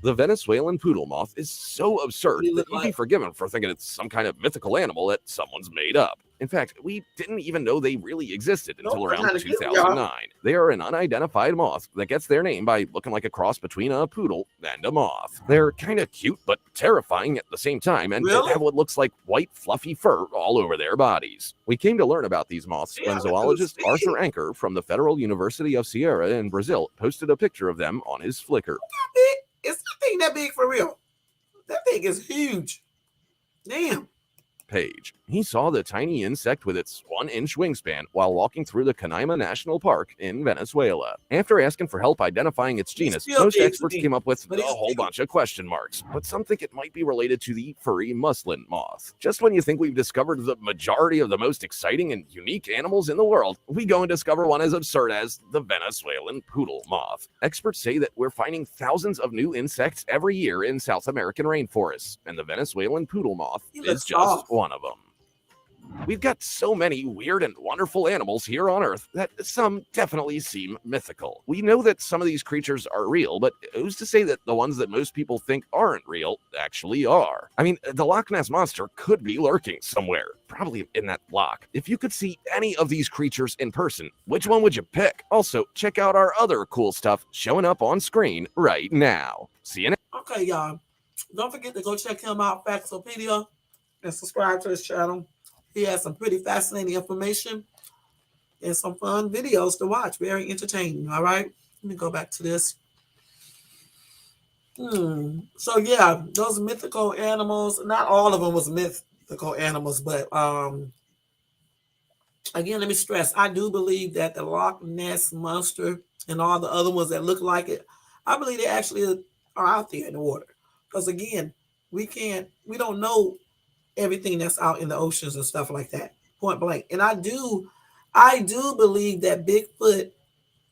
The Venezuelan poodle moth is so absurd that you'd be forgiven for thinking it's some kind of mythical animal that someone's made up. In fact, we didn't even know they really existed until around 2009. They are an unidentified moth that gets their name by looking like a cross between a poodle and a moth. They're kind of cute but terrifying at the same time, and have what looks like white fluffy fur all over their bodies. We came to learn about these moths when zoologist Arthur Anker from the Federal University of Ceará in Brazil posted a picture of them on his Flickr. Is that thing that big for real? That thing is huge. Damn. Page. He saw the tiny insect with its 1-inch wingspan while walking through the Canaima National Park in Venezuela. After asking for help identifying its genus, most experts came up with a whole bunch of question marks, but some think it might be related to the furry muslin moth. Just when you think we've discovered the majority of the most exciting and unique animals in the world, we go and discover one as absurd as the Venezuelan poodle moth. Experts say that we're finding thousands of new insects every year in South American rainforests, and the Venezuelan poodle moth is just one of them. We've got so many weird and wonderful animals here on Earth that some definitely seem mythical. We know that some of these creatures are real, but who's to say that the ones that most people think aren't real actually are? I mean, the Loch Ness Monster could be lurking somewhere, probably in that loch. If you could see any of these creatures in person, which one would you pick? Also, check out our other cool stuff showing up on screen right now. See you next. Okay, y'all. Don't forget to go check him out, Faxopedia, and subscribe to his channel. He has some pretty fascinating information and some fun videos to watch. Very entertaining. All right. Let me go back to this. So yeah, those mythical animals, not all of them was mythical animals, but again, let me stress, I do believe that the Loch Ness Monster and all the other ones that look like it, I believe they actually are out there in the water. Because again, we don't know everything that's out in the oceans and stuff like that, point blank. And I do believe that Bigfoot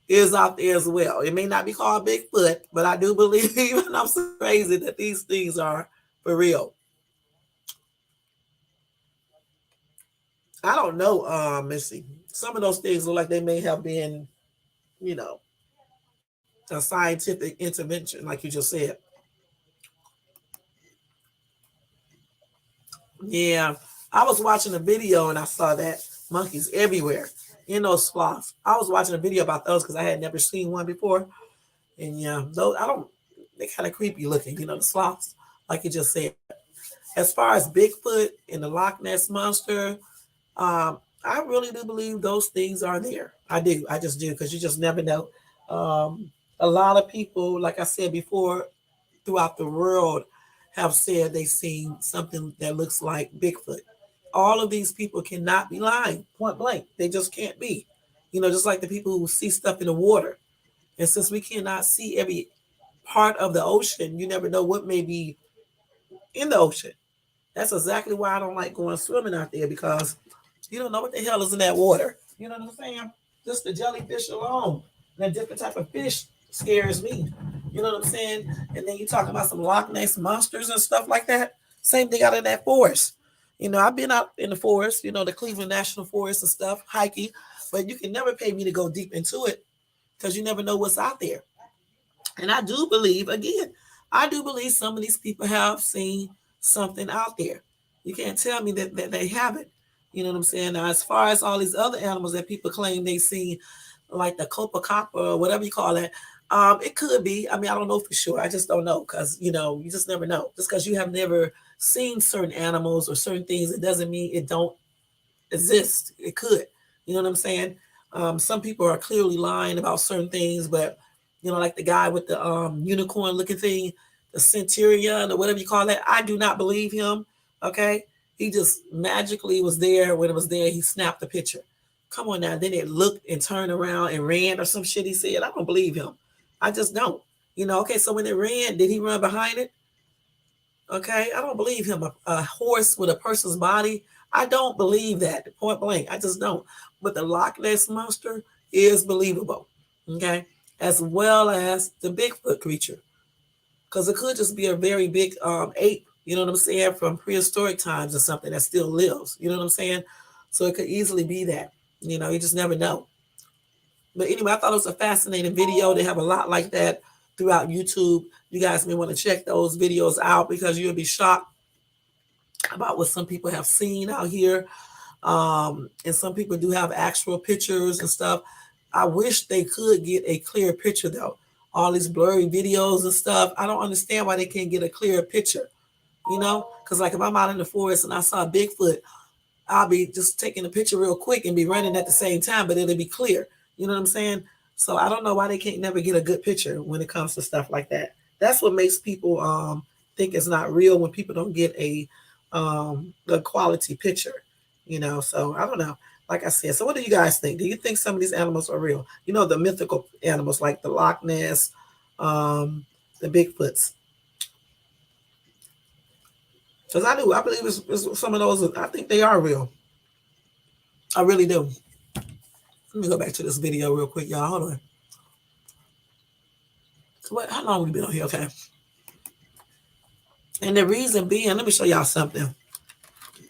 is out there as well. It may not be called Bigfoot, but I do believe, and I'm so crazy, that these things are for real. I don't know, Missy. Some of those things look like they may have been, a scientific intervention, like you just said. Yeah, I was watching a video and I saw that monkeys everywhere in those sloths. I was watching a video about those because I had never seen one before. And yeah, those they're kind of creepy looking, the sloths, like you just said. As far as Bigfoot and the Loch Ness Monster, I really do believe those things are there. I do. I just do, because you just never know. A lot of people, like I said before, throughout the world have said they've seen something that looks like Bigfoot. All of these people cannot be lying, point blank. They just can't be. Just like the people who see stuff in the water. And since we cannot see every part of the ocean, you never know what may be in the ocean. That's exactly why I don't like going swimming out there, because you don't know what the hell is in that water. You know what I'm saying? Just the jellyfish alone, and a different type of fish scares me. You know what I'm saying? And then you talk about some Loch Ness monsters and stuff like that. Same thing out in that forest. I've been out in the forest, the Cleveland National Forest and stuff, hiking, but you can never pay me to go deep into it, because you never know what's out there. And I do believe some of these people have seen something out there. You can't tell me that they haven't. You know what I'm saying? Now, as far as all these other animals that people claim they seen, like the Copacabana or whatever you call it, it could be. I mean, I don't know for sure. I just don't know, because, you just never know. Just because you have never seen certain animals or certain things, it doesn't mean it don't exist. It could. You know what I'm saying? Some people are clearly lying about certain things, but like the guy with the unicorn looking thing, the centurion or whatever you call that, I do not believe him. Okay. He just magically was there. When it was there, he snapped the picture. Come on now. Then it looked and turned around and ran or some shit he said. I don't believe him. I just don't. Okay, so when it ran, did he run behind it? Okay, I don't believe him. A horse with a person's body, I don't believe that, point blank. I just don't. But the Loch Ness Monster is believable, okay, as well as the Bigfoot creature, because it could just be a very big ape, you know what I'm saying, from prehistoric times or something that still lives, you know what I'm saying? So it could easily be that, you just never know. But anyway, I thought it was a fascinating video. They have a lot like that throughout YouTube. You guys may want to check those videos out, because you'll be shocked about what some people have seen out here. And some people do have actual pictures and stuff. I wish they could get a clear picture, though. All these blurry videos and stuff, I don't understand why they can't get a clear picture, because like if I'm out in the forest and I saw Bigfoot, I'll be just taking a picture real quick and be running at the same time, but it'll be clear. You know what I'm saying? So I don't know why they can't never get a good picture when it comes to stuff like that. That's what makes people think it's not real, when people don't get a quality picture. So I don't know. Like I said, so what do you guys think? Do you think some of these animals are real? The mythical animals like the Loch Ness, the Bigfoots. Because I do. I believe it's some of those. I think they are real. I really do. Let me go back to this video real quick, y'all. Hold on. So how long have we been on here? Okay. And the reason being, let me show y'all something.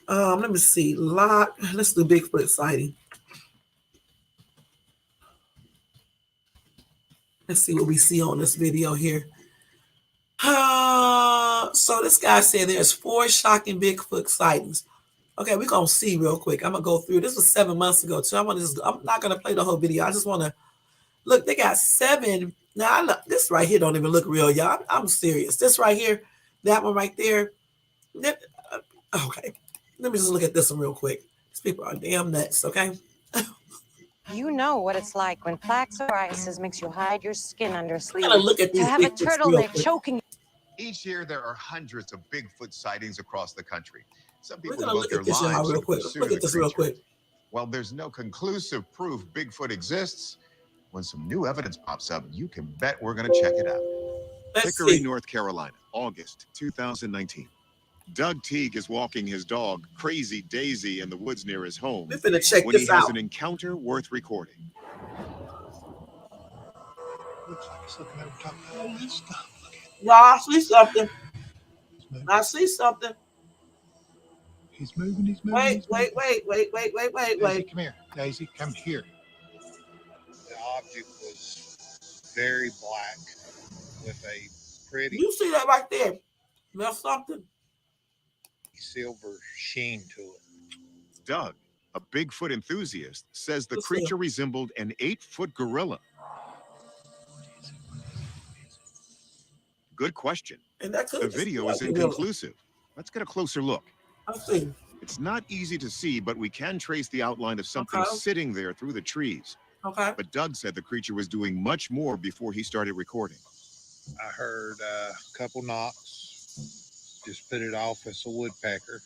Let me see. Let's do Bigfoot sighting. Let's see what we see on this video here. So this guy said there's 4 shocking Bigfoot sightings. Okay, we're gonna see real quick. I'm gonna go through. This was 7 months ago, so I'm not gonna play the whole video. I just want to look. They got 7. Now I know this right here don't even look real, y'all. I'm serious. This right here, that one right there. Okay, let me just look at this one real quick. people are damn nuts, okay? You know what it's like when plaque psoriasis makes you hide your skin under a sleeve. Gotta look at To these have a Bigfoots real turtleneck quick. choking. Each year, there are hundreds of Bigfoot sightings across the country. Some We're people gonna devote look their at this, y'all, lives to real the quick. Let's pursuit look of at the this real creature. quick. While there's no conclusive proof Bigfoot exists, when some new evidence pops up, you can bet we're going to check it out. Let's Hickory, see. North Carolina, August 2019. Doug Teague is walking his dog, Crazy Daisy, in the woods near his home We're finna check when he this has out. an encounter worth recording. Looks like he's looking over top of all this stuff. Look at Y'all, I see something. it. I see something. He's moving. He's moving. Wait, he's wait, moving. wait. Daisy, come here. Daisy, come here. The object was very black with a pretty You see that right there? There's something. silver sheen to it. Doug, a Bigfoot enthusiast, says the Let's see. creature resembled an 8-foot gorilla. Good question. And that could The just video be is like a gorilla. inconclusive. Let's get a closer look. Let's see. It's not easy to see, but we can trace the outline of something Okay. sitting there through the trees. Okay. But Doug said the creature was doing much more before he started recording. I heard a couple knocks. Just put it off as a woodpecker.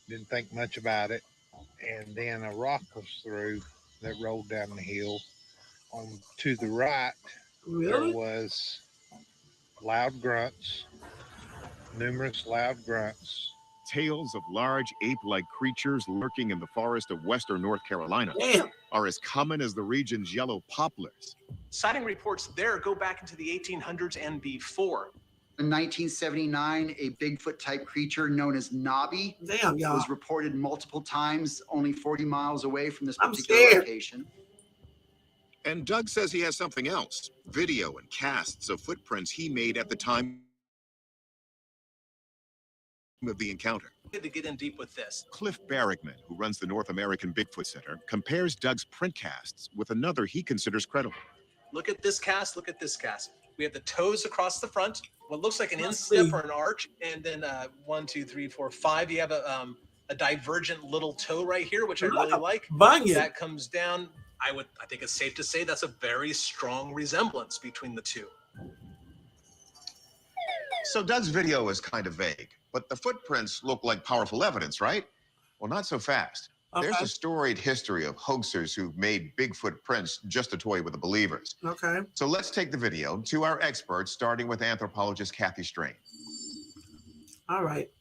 Didn't think much about it. And then a rock was through that rolled down the hill. On to the right, Really? there was loud grunts, numerous loud grunts. Tales of large ape-like creatures lurking in the forest of western North Carolina Damn. are as common as the region's yellow poplars. Sighting reports there go back into the 1800s and before. In 1979, a Bigfoot-type creature known as Nobby Damn, y'all. was reported multiple times, only 40 miles away from this I'm particular scared. location. And Doug says he has something else, video and casts of footprints he made at the time of the encounter. To get in deep with this. Cliff Barrickman, who runs the North American Bigfoot Center, compares Doug's print casts with another he considers credible. Look at this cast, look at this cast. We have the toes across the front, what looks like an Let's instep see. or an arch, and then 1, 2, 3, 4, 5. You have a divergent little toe right here, which I Look really at like. Bunyan. That comes down. I think it's safe to say that's a very strong resemblance between the two. So Doug's video is kind of vague, but the footprints look like powerful evidence, right? Well, not so fast. There's Okay. a storied history of hoaxers who've made Bigfoot prints just to toy with the believers. Okay. So let's take the video to our experts, starting with anthropologist Kathy Strain. All right.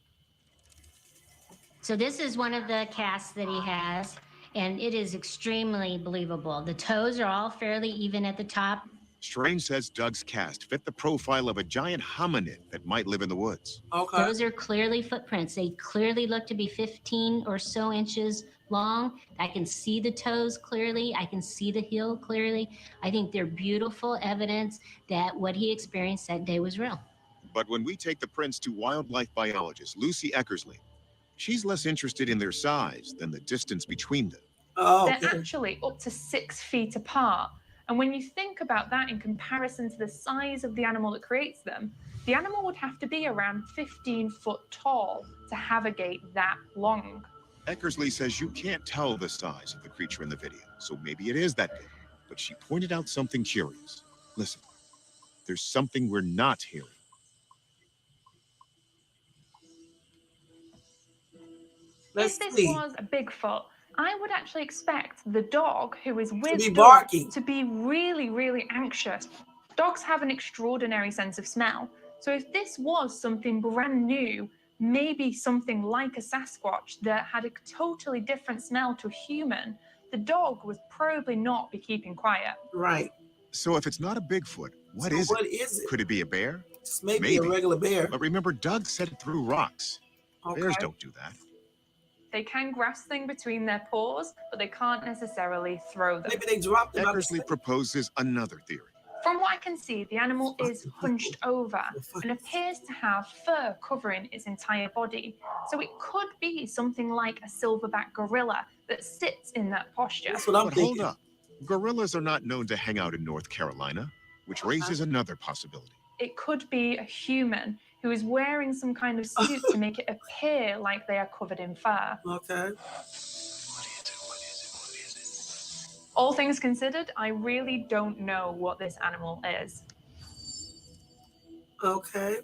So this is one of the casts that he has, and it is extremely believable. The toes are all fairly even at the top. Strain says Doug's cast fit the profile of a giant hominid that might live in the woods. Okay. Those are clearly footprints. They clearly look to be 15 or so inches long. I can see the toes clearly. I can see the heel clearly. I think they're beautiful evidence that what he experienced that day was real. But when we take the prints to wildlife biologist Lucy Eckersley, she's less interested in their size than the distance between them. Oh, They're okay. actually up to 6 feet apart. And when you think about that in comparison to the size of the animal that creates them, the animal would have to be around 15 foot tall to have a gait that long. Eckersley says you can't tell the size of the creature in the video, so maybe it is that big. But she pointed out something curious. Listen, there's something we're not hearing. Let's If this see. was a Bigfoot, I would actually expect the dog who is with be Doug barking. to be really, really anxious. Dogs have an extraordinary sense of smell. So if this was something brand new, maybe something like a Sasquatch that had a totally different smell to a human, the dog would probably not be keeping quiet. Right. So if it's not a Bigfoot, what is What it? is it? Could it be a bear? Just maybe a regular bear. But remember, Doug said it through rocks. Okay. Bears don't do that. They can grasp things between their paws, but they can't necessarily throw them. Maybe they dropped them. Eckersley proposes another theory. From what I can see, the animal is hunched over and appears to have fur covering its entire body. So it could be something like a silverback gorilla that sits in that posture. That's what I'm But thinking. hold up. Gorillas are not known to hang out in North Carolina, which raises another possibility. It could be a human who is wearing some kind of suit to make it appear like they are covered in fur. Okay. All things considered, I really don't know what this animal is. Okay.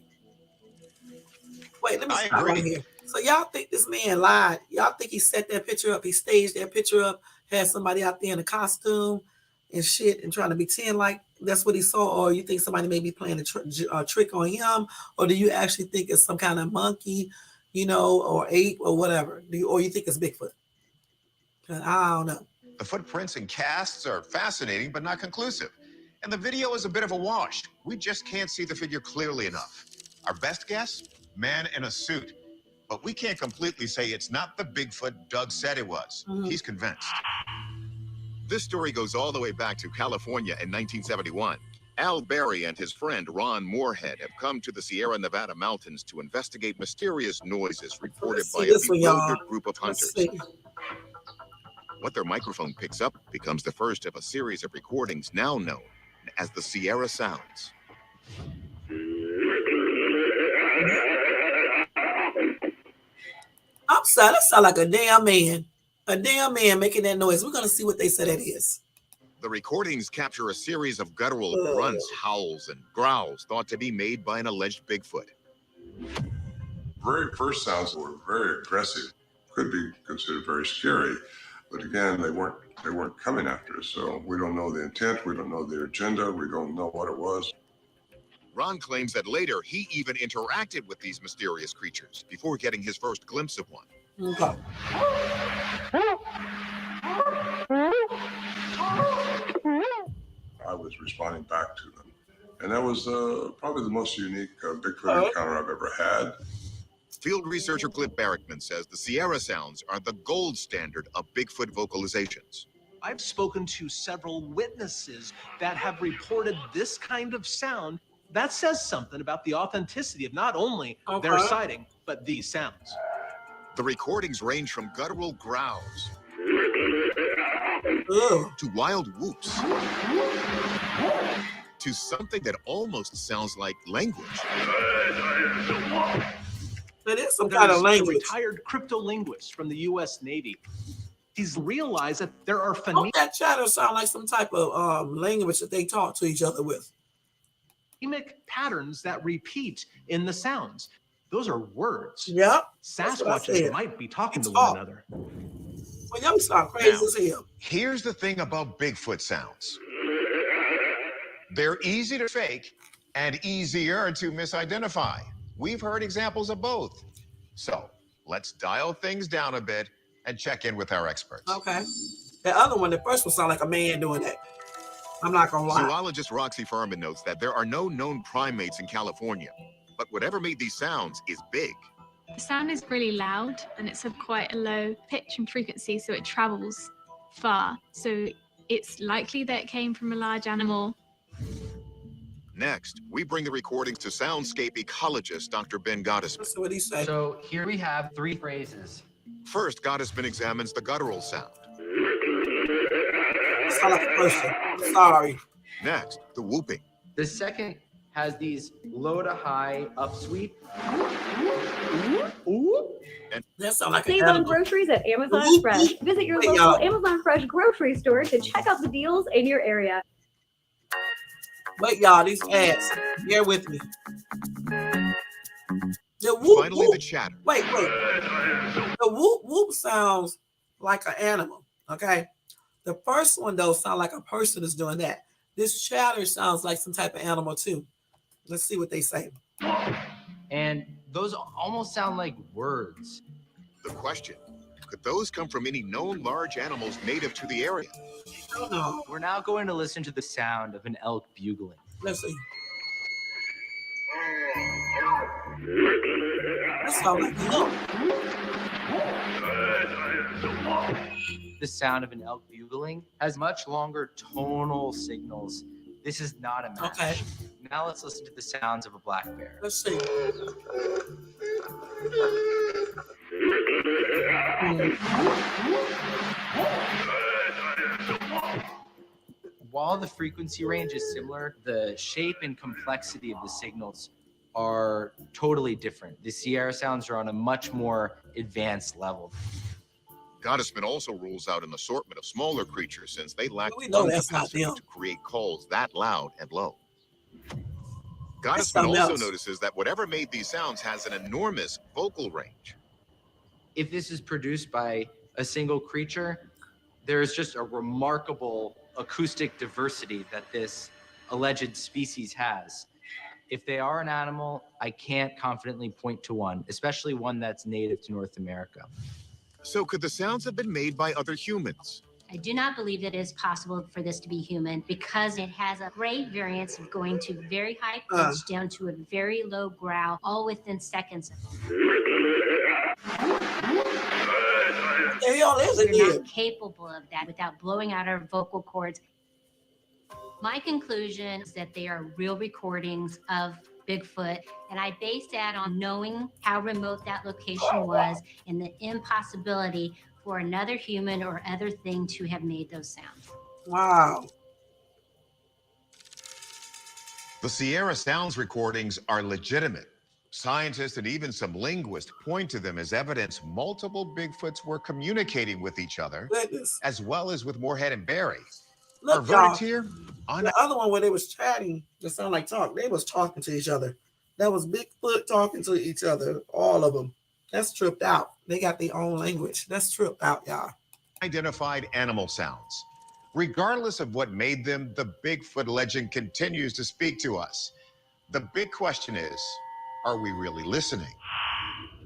Wait, let me I stop right agree. here. So y'all think this man lied? Y'all think he set that picture up? He staged that picture up, had somebody out there in a costume and shit and trying to pretend like that's what he saw? Or you think somebody may be playing a trick on him? Or do you actually think it's some kind of monkey, or ape or whatever? Or you think it's Bigfoot? I don't know. The footprints and casts are fascinating, but not conclusive. And the video is a bit of a wash. We just can't see the figure clearly enough. Our best guess? Man in a suit. But we can't completely say it's not the Bigfoot Doug said it was. He's convinced. This story goes all the way back to California in 1971. Al Berry and his friend Ron Moorhead have come to the Sierra Nevada mountains to investigate mysterious noises reported by a bewildered group of hunters. What their microphone picks up becomes the first of a series of recordings now known as the Sierra Sounds. I'm sorry, that sounds like a damn man. A damn man making that noise. We're going to see what they say that is. The recordings capture a series of guttural grunts, howls, and growls thought to be made by an alleged Bigfoot. Very first sounds were very aggressive. Could be considered very scary. But again, they weren't coming after us, so we don't know the intent, we don't know their agenda, we don't know what it was. Ron claims that later he even interacted with these mysterious creatures before getting his first glimpse of one. Okay. I was responding back to them. And that was probably the most unique Bigfoot encounter I've ever had. Field researcher Cliff Barrickman says the Sierra Sounds are the gold standard of Bigfoot vocalizations. I've spoken to several witnesses that have reported this kind of sound. That says something about the authenticity of not only their sighting, but these sounds. The recordings range from guttural growls to wild whoops to something that almost sounds like language. That is some kind of language. A retired cryptolinguist from the U.S. Navy. He's realized that there are Don't that chatter sound like some type of language that they talk to each other with? phonemic patterns that repeat in the sounds. Those are words. Yep. Sasquatches might be talking to one another. Well, y'all sound crazy as hell. Here's the thing about Bigfoot sounds. They're easy to fake and easier to misidentify. We've heard examples of both. So let's dial things down a bit and check in with our experts. Okay. The other one, the first one sounded like a man doing that. I'm not gonna lie. Zoologist Roxy Furman notes that there are no known primates in California, but whatever made these sounds is big. The sound is really loud and it's of quite a low pitch and frequency, so it travels far. So it's likely that it came from a large animal. Next, we bring the recordings to soundscape ecologist Dr. Ben Gottesman. That's what he said. So here we have 3 phrases. First, Gottesman examines the guttural sound. Sound like a person. Sorry. Next, the whooping. The second has these low to high upsweep. And that sounds like Save on groceries at Amazon Fresh. Visit your local Amazon Fresh grocery store to check out the deals in your area. Wait, y'all, these ads. Bear with me. The whoop, finally, whoop. the chatter. Wait. The whoop whoop sounds like an animal, okay? The first one, though, sounds like a person is doing that. This chatter sounds like some type of animal, too. Let's see what they say. And those almost sound like words. The question, could those come from any known large animals native to the area? No. We're now going to listen to the sound of an elk bugling. Let's see. That sounds like an elk. The sound of an elk bugling has much longer tonal signals. This is not a match. Okay. Now let's listen to the sounds of a black bear. Let's see. While the frequency range is similar, the shape and complexity of the signals are totally different. The Sierra sounds are on a much more advanced level. Gottesman also rules out an assortment of smaller creatures since they lack We the know lung that's not capacity them. to create calls that loud and low. That's Gottesman something also else. notices that whatever made these sounds has an enormous vocal range. If this is produced by a single creature, there is just a remarkable acoustic diversity that this alleged species has. If they are an animal, I can't confidently point to one, especially one that's native to North America. So could the sounds have been made by other humans? I do not believe that it is possible for this to be human because it has a great variance of going to very high pitch down to a very low growl, all within seconds. We're not capable of that without blowing out our vocal cords. My conclusion is that they are real recordings of Bigfoot, and I base that on knowing how remote that location was and the impossibility for another human or other thing to have made those sounds. Wow. The Sierra Sounds recordings are legitimate. Scientists and even some linguists point to them as evidence multiple Bigfoots were communicating with each other, as well as with Moorhead and Barry. Our Look, verdict y'all, here? the other one where they was chatting, that sound like talk. They was talking to each other. That was Bigfoot talking to each other. All of them. That's tripped out. They got their own language. That's tripped out, y'all. Identified animal sounds. Regardless of what made them, the Bigfoot legend continues to speak to us. The big question is, are we really listening?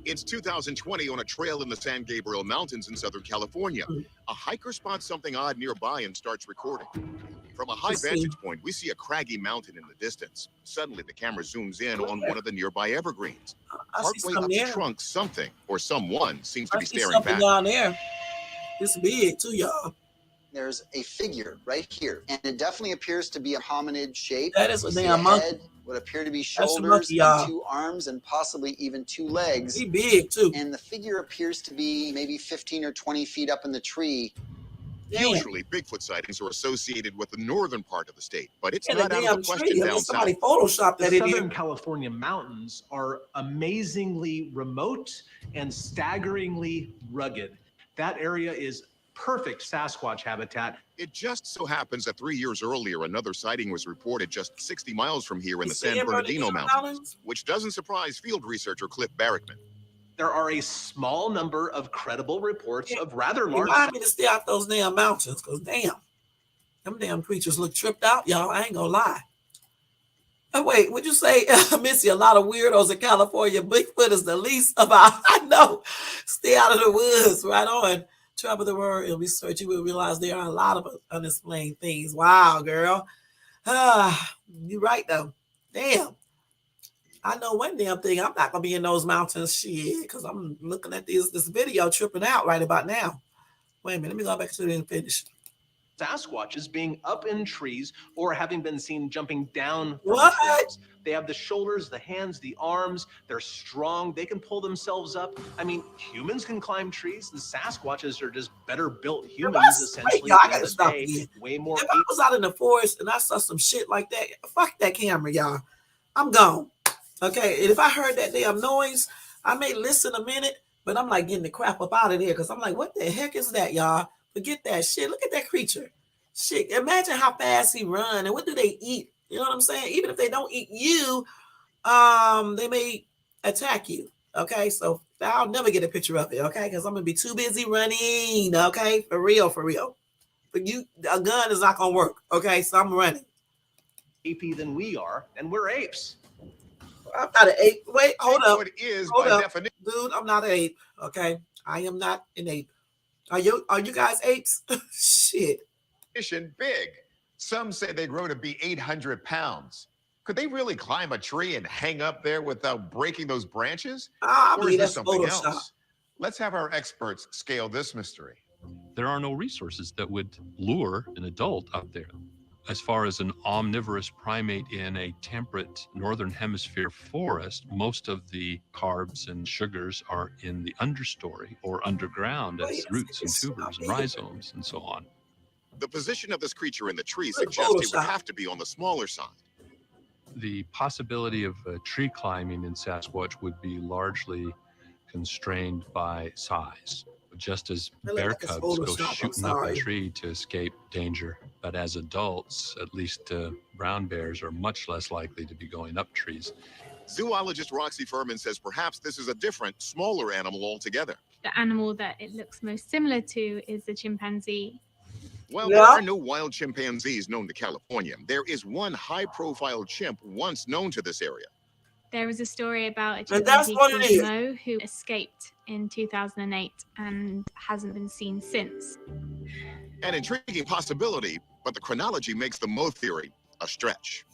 It's 2020 on a trail in the San Gabriel Mountains in Southern California. A hiker spots something odd nearby and starts recording. From a high vantage point, we see a craggy mountain in the distance. Suddenly, the camera zooms in on one of the nearby evergreens. Partway up the trunk, something or someone seems to be staring back. Down there. It's big too, y'all. There's a figure right here, and it definitely appears to be a hominid shape. That is a You see damn monkey. head, what appear to be That's a shoulders, monkey, y'all. and 2 arms, and possibly even 2 legs. He big too. And the figure appears to be maybe 15 or 20 feet up in the tree. Usually, Bigfoot sightings are associated with the northern part of the state, but it's Yeah, not the out damn of the tree. question down Somebody south. photoshopped that The in Southern here. California mountains are amazingly remote and staggeringly rugged. That area is perfect Sasquatch habitat. It just so happens that 3 years earlier, another sighting was reported just 60 miles from here in the San Bernardino Mountains, which doesn't surprise field researcher Cliff Barrickman. There are a small number of credible reports of rather large. Remind me to stay out those damn mountains, because damn, them damn creatures look tripped out, y'all. I ain't gonna lie. Oh, wait, would you say, Missy, a lot of weirdos in California, Bigfoot is the least of our, I know, stay out of the woods, right on. Travel the world and research, you will realize there are a lot of unexplained things. Wow, girl. You're right, though. Damn. I know one damn thing. I'm not going to be in those mountains, shit, because I'm looking at this video tripping out right about now. Wait a minute. Let me go back to it and finish. Sasquatches being up in trees or having been seen jumping down from What? trees. They have the shoulders, the hands, the arms. They're strong. They can pull themselves up. I mean, humans can climb trees. The Sasquatches are just better built humans, essentially. Y'all, I At the gotta end of the stop day, again. way more. If I was out in the forest and I saw some shit like that, fuck that camera, y'all. I'm gone. Okay, and if I heard that damn noise, I may listen a minute, but I'm like getting the crap up out of there because I'm like, what the heck is that, y'all? Forget that shit. Look at that creature. Shit, imagine how fast he run and what do they eat? You know what I'm saying? Even if they don't eat you, they may attack you. Okay, so I'll never get a picture of it. Okay, because I'm gonna be too busy running. Okay, for real, for real. But you, a gun is not gonna work. Okay, so I'm running. AP than we are, and we're apes. I'm not an ape. Wait, hold up. Hold up. Definition. Dude, I'm not an ape. Okay, I am not an ape. Are you guys apes? Shit. Big. Some say they grow to be 800 pounds. Could they really climb a tree and hang up there without breaking those branches? I Or believe is there that's something Photoshop. else? Let's have our experts scale this mystery. There are no resources that would lure an adult out there. As far as an omnivorous primate in a temperate northern hemisphere forest, most of the carbs and sugars are in the understory or underground as roots and tubers and rhizomes and so on. The position of this creature in the tree suggests it would have to be on the smaller side. The possibility of tree climbing in Sasquatch would be largely constrained by size, just as That look bear like it's cubs go Photoshop, I'm shooting up a sorry. tree to escape danger. But as adults, at least brown bears are much less likely to be going up trees. Zoologist Roxy Furman says perhaps this is a different, smaller animal altogether. The animal that it looks most similar to is the chimpanzee. Well, there are no wild chimpanzees known to California. There is one high-profile chimp once known to this area. There is a story about a And that's chimpanzee what called it is. Mo who escaped in 2008 and hasn't been seen since. An intriguing possibility, but the chronology makes the Mo theory a stretch.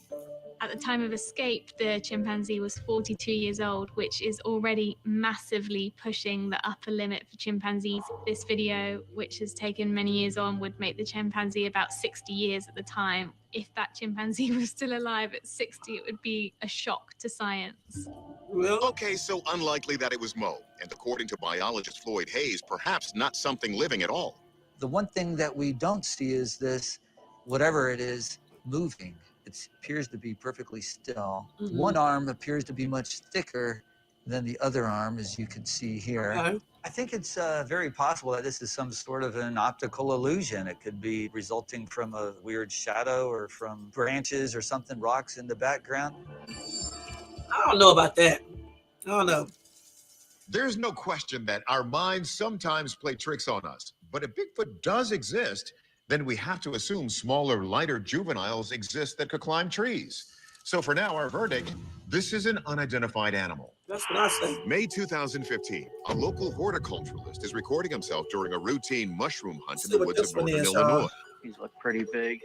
At the time of escape, the chimpanzee was 42 years old, which is already massively pushing the upper limit for chimpanzees. This video, which has taken many years on, would make the chimpanzee about 60 years at the time. If that chimpanzee was still alive at 60, it would be a shock to science. Okay, so unlikely that it was Mo, and according to biologist Floyd Hayes, perhaps not something living at all. The one thing that we don't see is this, whatever it is, moving. It appears to be perfectly still. One arm appears to be much thicker than the other arm, as you can see here. Okay. I think it's very possible that this is some sort of an optical illusion. It could be resulting from a weird shadow or from branches or something, rocks in the background. I don't know about that. I don't know. There's no question that our minds sometimes play tricks on us. But if Bigfoot does exist, then we have to assume smaller, lighter juveniles exist that could climb trees. So for now, our verdict, this is an unidentified animal. That's what I say. May 2015, a local horticulturalist is recording himself during a routine mushroom hunt in the woods of northern Illinois. These look pretty big.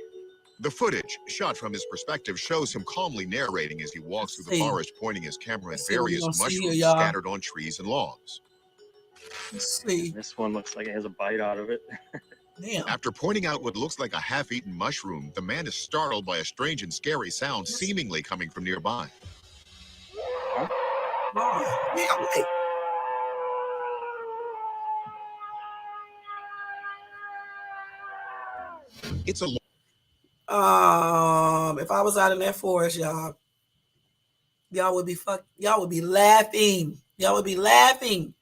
The footage, shot from his perspective, shows him calmly narrating as he walks through the forest, pointing his camera at various mushrooms scattered on trees and logs. Let's see. This one looks like it has a bite out of it. Damn. After pointing out what looks like a half-eaten mushroom, the man is startled by a strange and scary sound seemingly coming from nearby. Oh, yeah, wait. It's a if I was out in that forest, y'all would be laughing. Y'all would be laughing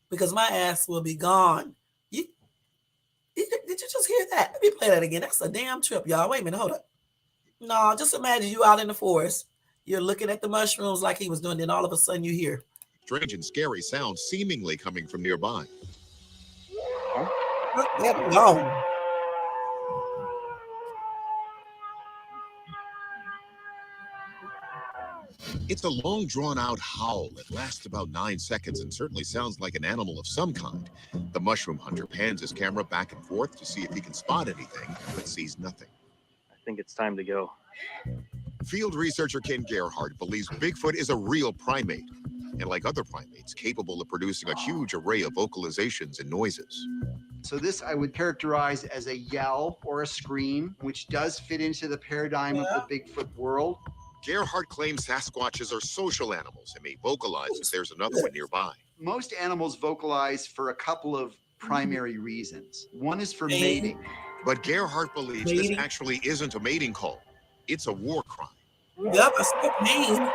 because my ass will be gone. Did you just hear that? Let me play that again. That's a damn trip, y'all. Wait a minute, hold up. No, just imagine you out in the forest. You're looking at the mushrooms like he was doing, then all of a sudden you hear strange and scary sound seemingly coming from nearby. Let it go. It's a long, drawn-out howl that lasts about 9 seconds and certainly sounds like an animal of some kind. The mushroom hunter pans his camera back and forth to see if he can spot anything, but sees nothing. I think it's time to go. Field researcher Ken Gerhardt believes Bigfoot is a real primate, and like other primates, capable of producing a huge array of vocalizations and noises. So this I would characterize as a yell or a scream, which does fit into the paradigm of the Bigfoot world. Gerhardt claims Sasquatches are social animals and may vocalize if there's another one nearby. Most animals vocalize for a couple of primary reasons. One is for mating. But Gerhardt believes this actually isn't a mating call. It's a war crime. Yep, I said pain.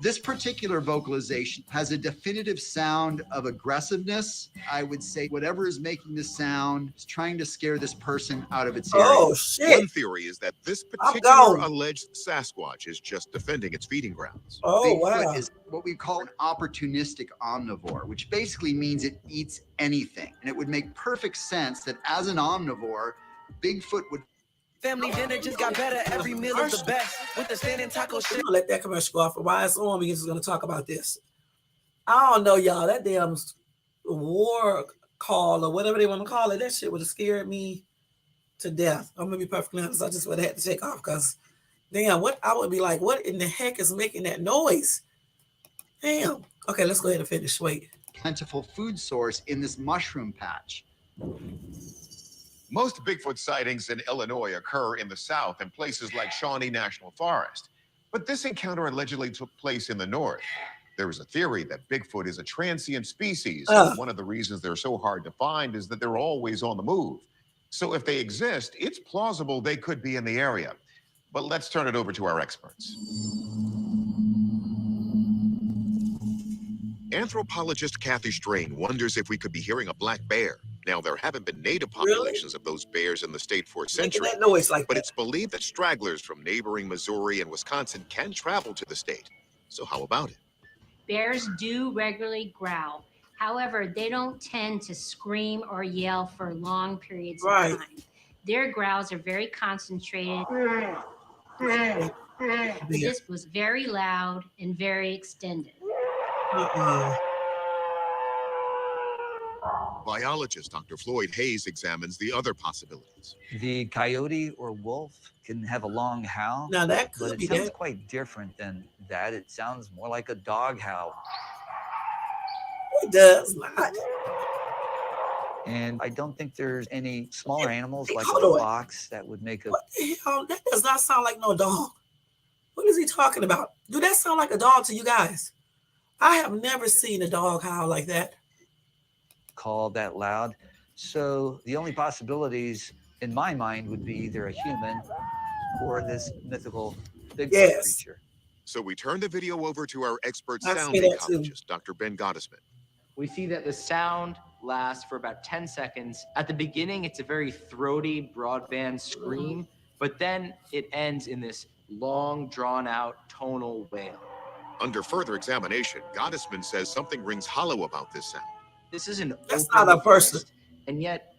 This particular vocalization has a definitive sound of aggressiveness. I would say whatever is making the sound is trying to scare this person out of its area. Oh, shit. One theory is that this particular alleged Sasquatch is just defending its feeding grounds. Oh, Bigfoot wow. is what we call an opportunistic omnivore, which basically means it eats anything. And it would make perfect sense that as an omnivore, Bigfoot would. Family dinner just got better. Every meal is the best. With the standing taco shit. I'm gonna let that commercial go off. For why it's on, we're just gonna talk about this. I don't know, y'all. That damn war call or whatever they want to call it, that shit would have scared me to death. I'm gonna be perfectly honest. I just would have had to take off because, damn, what I would be like, what in the heck is making that noise? Damn. Okay, let's go ahead and finish. Wait. Plentiful food source in this mushroom patch. Most Bigfoot sightings in Illinois occur in the south in places like Shawnee National Forest. But this encounter allegedly took place in the north. There is a theory that Bigfoot is a transient species. And one of the reasons they're so hard to find is that they're always on the move. So if they exist, it's plausible they could be in the area. But let's turn it over to our experts. Anthropologist Kathy Strain wonders if we could be hearing a black bear. Now, there haven't been native populations of those bears in the state for a century, that noise like but that. it's believed that stragglers from neighboring Missouri and Wisconsin can travel to the state. So how about it? Bears do regularly growl. However, they don't tend to scream or yell for long periods of time. Their growls are very concentrated. This was very loud and very extended. Biologist Dr. Floyd Hayes examines the other possibilities. The coyote or wolf can have a long howl, Now that but could it be sounds that. quite different than that. It sounds more like a dog howl. It does not. And I don't think there's any smaller animals like hold a on. fox that would make a. What the hell? That does not sound like no dog. What is he talking about? Do that sound like a dog to you guys? I have never seen a dog howl like that. Call that loud. So the only possibilities in my mind would be either a human or this mythical Bigfoot creature. So we turn the video over to our expert I sound see that too. ecologist, Dr. Ben Gottesman. We see that the sound lasts for about 10 seconds. At the beginning, it's a very throaty, broadband scream, but then it ends in this long, drawn-out tonal wail. Under further examination, Gottesman says something rings hollow about this sound. This is an That's open not a person. forest, and yet